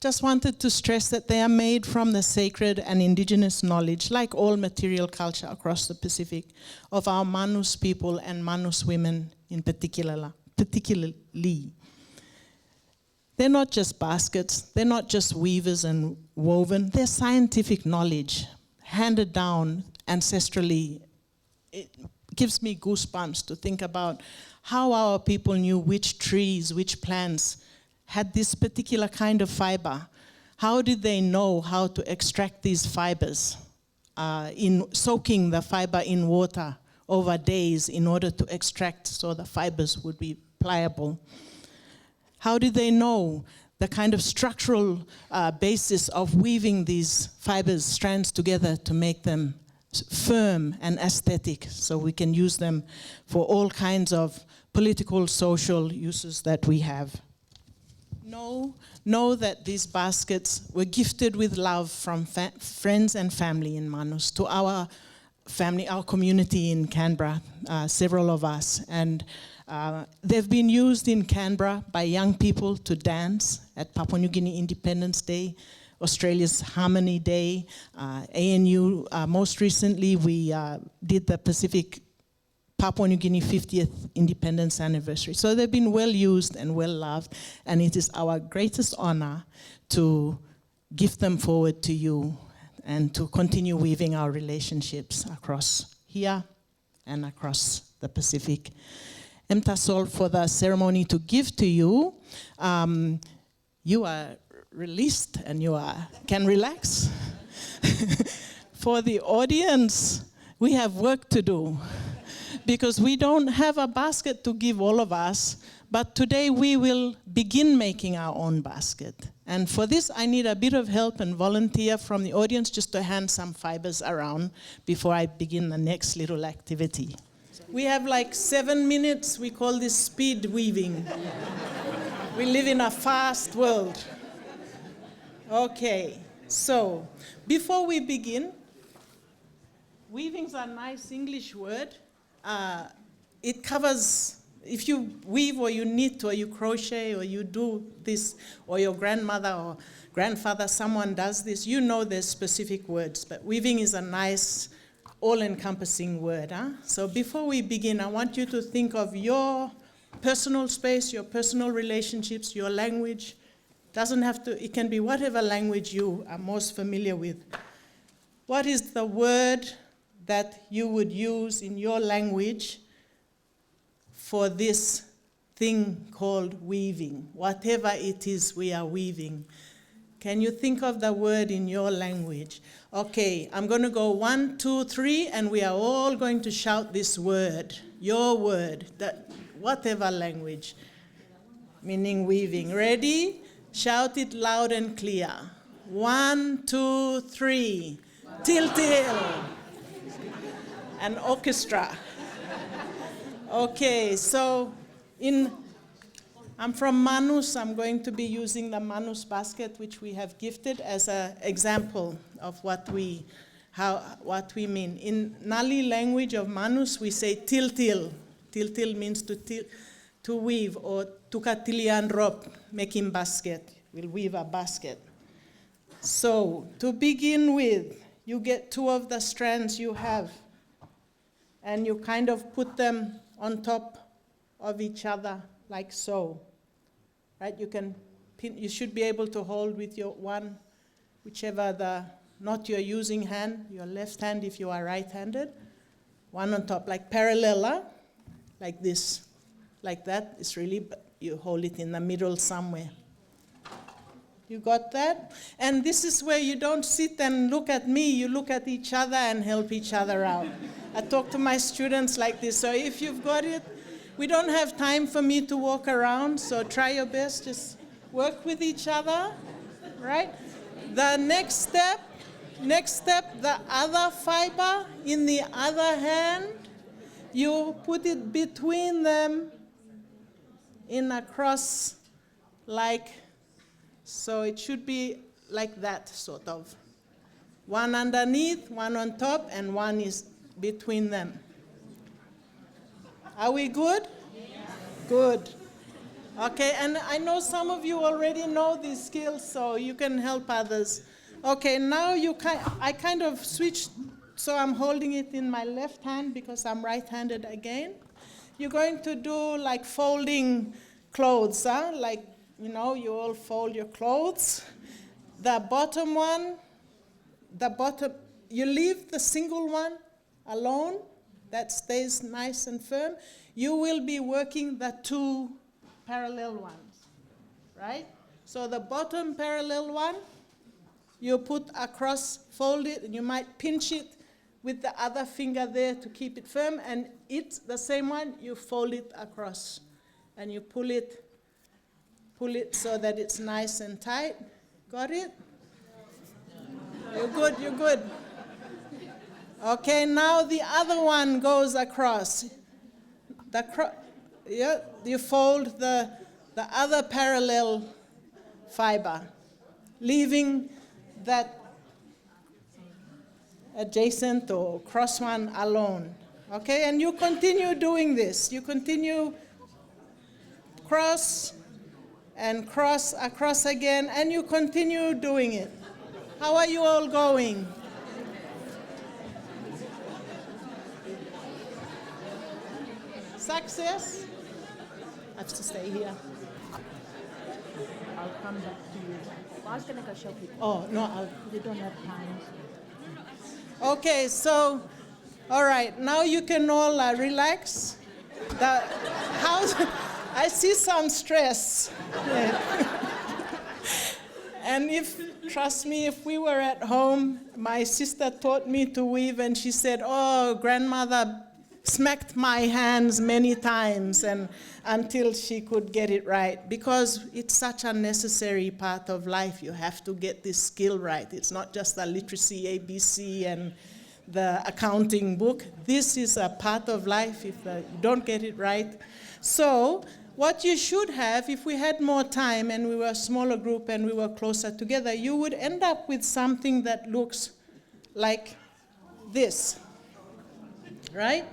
[SPEAKER 7] Just wanted to stress that they are made from the sacred and indigenous knowledge, like all material culture across the Pacific, of our Manus people and Manus women in particularly. They're not just baskets, they're not just weavers and woven, they're scientific knowledge handed down ancestrally. It gives me goosebumps to think about how our people knew which trees, which plants had this particular kind of fiber. How did they know how to extract these fibers in soaking the fiber in water over days in order to extract so the fibers would be pliable? How did they know the kind of structural basis of weaving these fibers, strands together to make them firm and aesthetic so we can use them for all kinds of political, social uses that we have? Know that these baskets were gifted with love from friends and family in Manus to our family, our community in Canberra, several of us. And they've been used in Canberra by young people to dance at Papua New Guinea Independence Day, Australia's Harmony Day, ANU. Most recently, we did the Pacific Papua New Guinea 50th independence anniversary. So they've been well used and well loved, and it is our greatest honor to give them forward to you and to continue weaving our relationships across here and across the Pacific. Emtasol for the ceremony to give to you. You are released and you can relax. For the audience, we have work to do, because we don't have a basket to give all of us, but today we will begin making our own basket. And for this, I need a bit of help and volunteer from the audience just to hand some fibers around before I begin the next little activity. We have like 7 minutes. We call this speed weaving. We live in a fast world. Okay, so before we begin, weaving's a nice English word. It covers, if you weave or you knit or you crochet or you do this, or your grandmother or grandfather, someone does this, you know there's specific words, but weaving is a nice, all-encompassing word. So before we begin, I want you to think of your personal space, your personal relationships, your language. Doesn't have to, it can be whatever language you are most familiar with. What is the word that you would use in your language for this thing called weaving? Whatever it is we are weaving. Can you think of the word in your language? Okay, I'm going to go 1, 2, 3, and we are all going to shout this word, your word, that whatever language, meaning weaving. Ready? Shout it loud and clear. 1, 2, 3. Til til. An orchestra. Okay, so I'm from Manus. I'm going to be using the Manus basket, which we have gifted as an example of what we mean. In Nali language of Manus, we say til til. Til til means to weave, or tukatilian rope, making basket. We'll weave a basket. So to begin with, you get 2 of the strands you have, and you kind of put them on top of each other like so. Right? You can pin, you should be able to hold with your one, whichever not your using hand, your left hand if you are right-handed, one on top, like parallel, like this, like that. It's really, you hold it in the middle somewhere. You got that? And this is where you don't sit and look at me, you look at each other and help each other out. I talk to my students like this, so if you've got it, we don't have time for me to walk around, so try your best, just work with each other, right? The next step, the other fiber in the other hand, you put it between them in a cross, like, so it should be like that, sort of. One underneath, one on top, and one is between them. Are we good? Yeah. Good. Okay, and I know some of you already know these skills, so you can help others. Okay, now I kind of switched, so I'm holding it in my left hand because I'm right-handed again. You're going to do like folding clothes, like, you know, you all fold your clothes. The bottom one, you leave the single one alone, that stays nice and firm. You will be working the 2 parallel ones, right? So the bottom parallel one, you put across, fold it, and you might pinch it with the other finger there to keep it firm, and it's the same one, you fold it across, and you pull it so that it's nice and tight. Got it? You're good, you're good. Okay, now the other one goes across. You fold the other parallel fiber, leaving that adjacent or cross one alone. Okay, and you continue doing this. You continue cross and cross, across again, and you continue doing it. How are you all going? Success? I have to stay here. I'll come back to you. I was going to go show people. Oh, no, they don't have time. Okay, so, all right, now you can all relax. I see some stress. And trust me, if we were at home, my sister taught me to weave, and she said, oh, grandmother smacked my hands many times and until she could get it right, because it's such a necessary part of life. You have to get this skill right. It's not just the literacy, ABC, and the accounting book. This is a part of life if you don't get it right. So what you should have, if we had more time and we were a smaller group and we were closer together, you would end up with something that looks like this, right?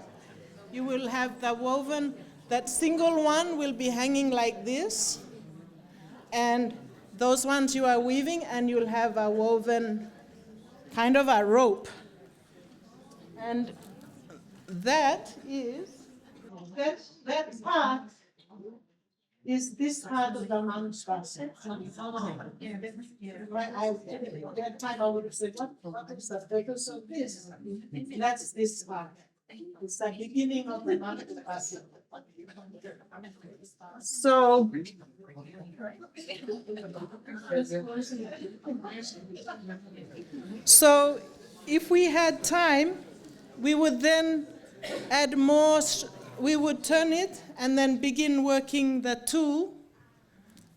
[SPEAKER 7] You will have the woven, that single one will be hanging like this, and those ones you are weaving, and you'll have a woven kind of a rope. And that part is this part of the man's basket. That's this part. It's the beginning of the basket. So, so if we had time, we would then add more, we would turn it and then begin working the two.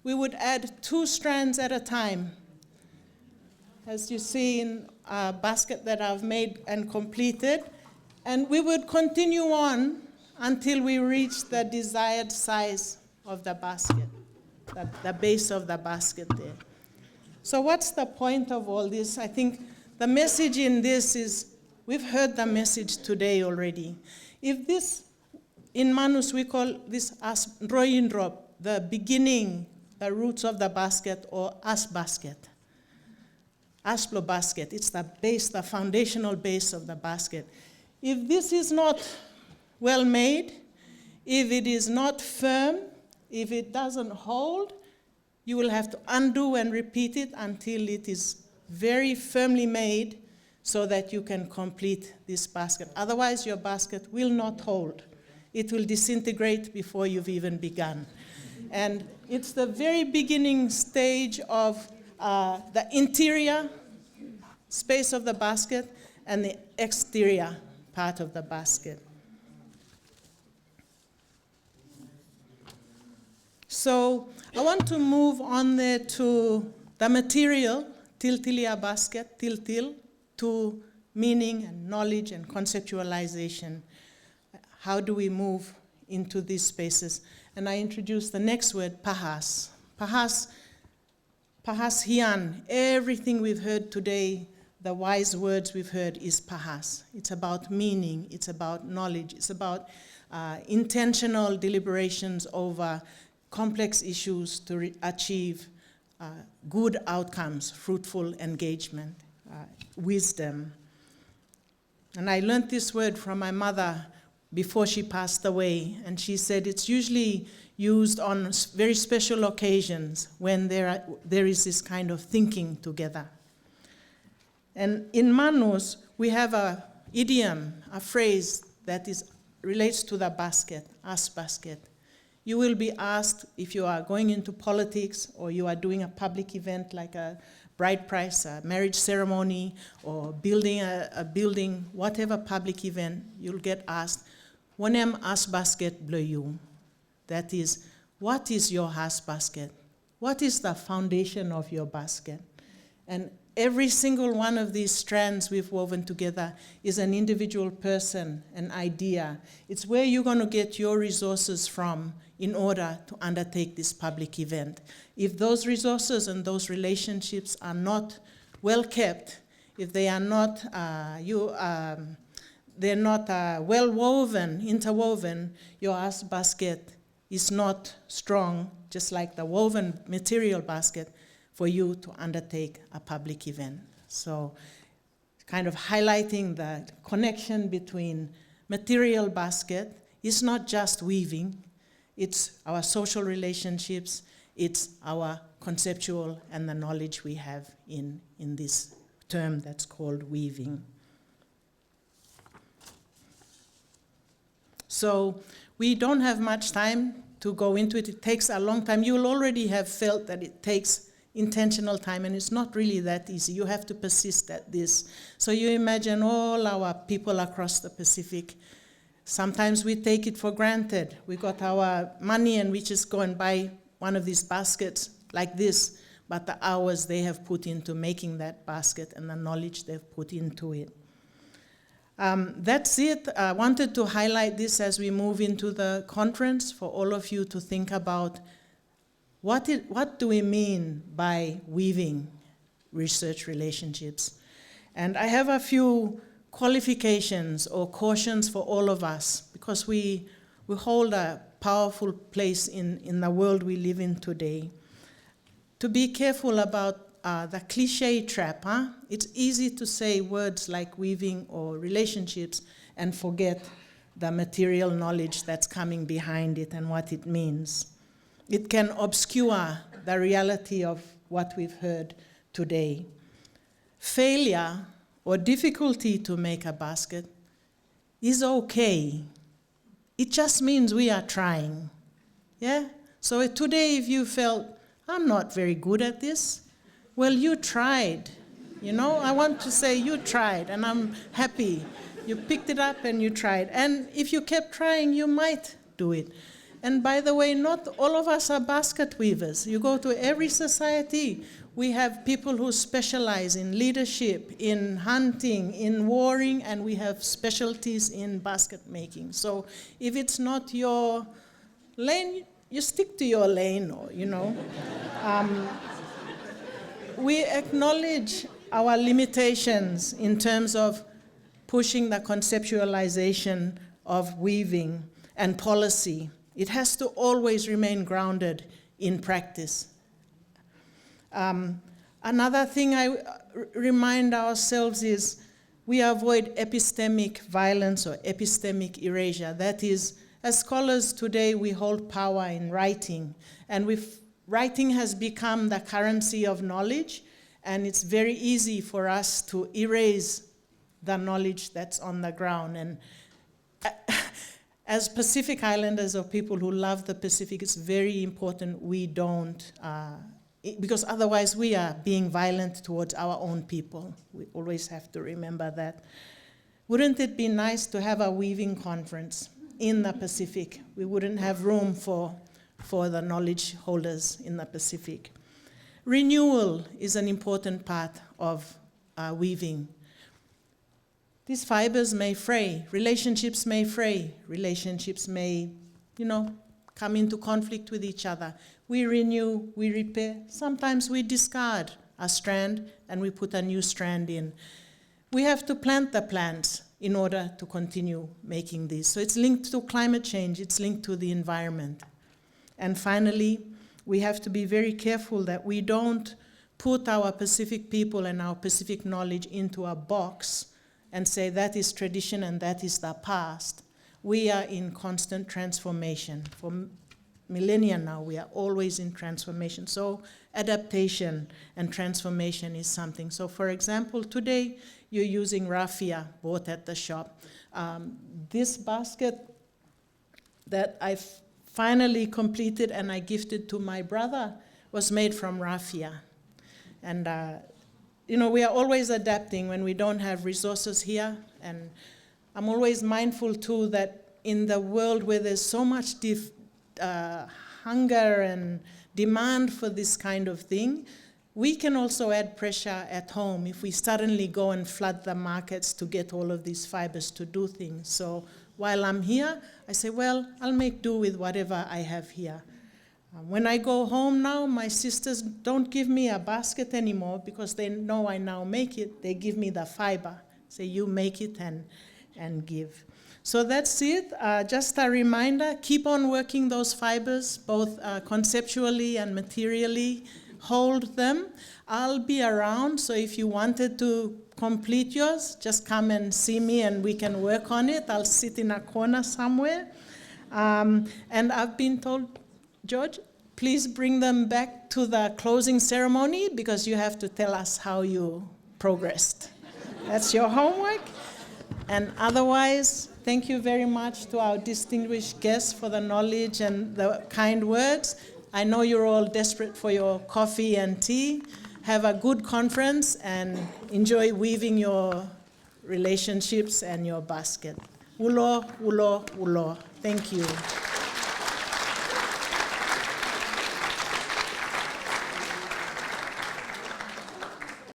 [SPEAKER 7] We would add 2 strands at a time. As you see in a basket that I've made and completed. And we would continue on until we reach the desired size of the basket, the base of the basket there. So what's the point of all this? I think the message in this is, we've heard the message today already. If this, in Manus we call this as roindrop, the beginning, the roots of the basket, or as basket. Asplo basket, it's the base, the foundational base of the basket. If this is not well made, if it is not firm, if it doesn't hold, you will have to undo and repeat it until it is very firmly made so that you can complete this basket. Otherwise, your basket will not hold. It will disintegrate before you've even begun. And it's the very beginning stage of the interior space of the basket and the exterior part of the basket. So I want to move on there to the material, tiltilia basket, tiltil, to meaning and knowledge and conceptualization. How do we move into these spaces? And I introduce the next word, pahas. Pahas hian, everything we've heard today, the wise words we've heard is pahas. It's about meaning, it's about knowledge, it's about intentional deliberations over complex issues to achieve good outcomes, fruitful engagement, wisdom. And I learned this word from my mother before she passed away, and she said it's usually used on very special occasions when there is this kind of thinking together. And in Manus, we have an idiom, a phrase that relates to the basket, as basket. You will be asked if you are going into politics or you are doing a public event like a bride price, a marriage ceremony, or building a building, whatever public event, you'll get asked, "Wanem as basket bleyu?" That is, what is your has basket? What is the foundation of your basket? And every single one of these strands we've woven together is an individual person, an idea. It's where you're going to get your resources from in order to undertake this public event. If those resources and those relationships are not well kept, if they are not, they're not well woven, interwoven, your ass basket is not strong, just like the woven material basket, for you to undertake a public event. So kind of highlighting the connection between material basket is not just weaving, it's our social relationships, it's our conceptual and the knowledge we have in this term that's called weaving. So we don't have much time to go into it. It takes a long time. You'll already have felt that it takes intentional time, and it's not really that easy. You have to persist at this. So you imagine all our people across the Pacific. Sometimes we take it for granted. We got our money and we just go and buy one of these baskets like this, but the hours they have put into making that basket and the knowledge they've put into it. That's it. I wanted to highlight this as we move into the conference for all of you to think about what do we mean by weaving research relationships. And I have a few qualifications or cautions for all of us, because we hold a powerful place in the world we live in today. To be careful about the cliche trap, huh? It's easy to say words like weaving or relationships and forget the material knowledge that's coming behind it and what it means. It can obscure the reality of what we've heard today. Failure or difficulty to make a basket is okay. It just means we are trying. Yeah? So today, if you felt, I'm not very good at this, well, you tried. You know, I want to say you tried, and I'm happy. You picked it up and you tried. And if you kept trying, you might do it. And by the way, not all of us are basket weavers. You go to every society, we have people who specialize in leadership, in hunting, in warring, and we have specialties in basket making. So if it's not your lane, you stick to your lane, or, you know. We acknowledge our limitations in terms of pushing the conceptualization of weaving and policy. It has to always remain grounded in practice. Another thing I remind ourselves is we avoid epistemic violence or epistemic erasure. That is, as scholars today, we hold power in writing. And writing has become the currency of knowledge, and it's very easy for us to erase the knowledge that's on the ground. And as Pacific Islanders or people who love the Pacific, it's very important we don't, because otherwise we are being violent towards our own people. We always have to remember that. Wouldn't it be nice to have a weaving conference in the Pacific? We wouldn't have room for the knowledge holders in the Pacific. Renewal is an important part of weaving. These fibers may fray, relationships may fray, relationships may, come into conflict with each other. We renew, we repair, sometimes we discard a strand and we put a new strand in. We have to plant the plants in order to continue making these. So it's linked to climate change, it's linked to the environment. And finally, we have to be very careful that we don't put our Pacific people and our Pacific knowledge into a box and say that is tradition and that is the past. We are in constant transformation. For millennia now, we are always in transformation. So adaptation and transformation is something. So for example, today you're using raffia bought at the shop. This basket that I finally completed and I gifted to my brother was made from raffia. And we are always adapting when we don't have resources here. And I'm always mindful too that in the world where there's so much hunger and demand for this kind of thing, we can also add pressure at home if we suddenly go and flood the markets to get all of these fibers to do things. So while I'm here, I say, well, I'll make do with whatever I have here. When I go home now, my sisters don't give me a basket anymore because they know I now make it. They give me the fiber. Say, you make it and give. So that's it. Just a reminder, keep on working those fibers, both conceptually and materially. Hold them. I'll be around, so if you wanted to complete yours, just come and see me and we can work on it. I'll sit in a corner somewhere. And I've been told, George, please bring them back to the closing ceremony because you have to tell us how you progressed. That's your homework. And otherwise, thank you very much to our distinguished guests for the knowledge and the kind words. I know you're all desperate for your coffee and tea. Have a good conference and enjoy weaving your relationships and your basket. Ulo, ulo, ulo. Thank you.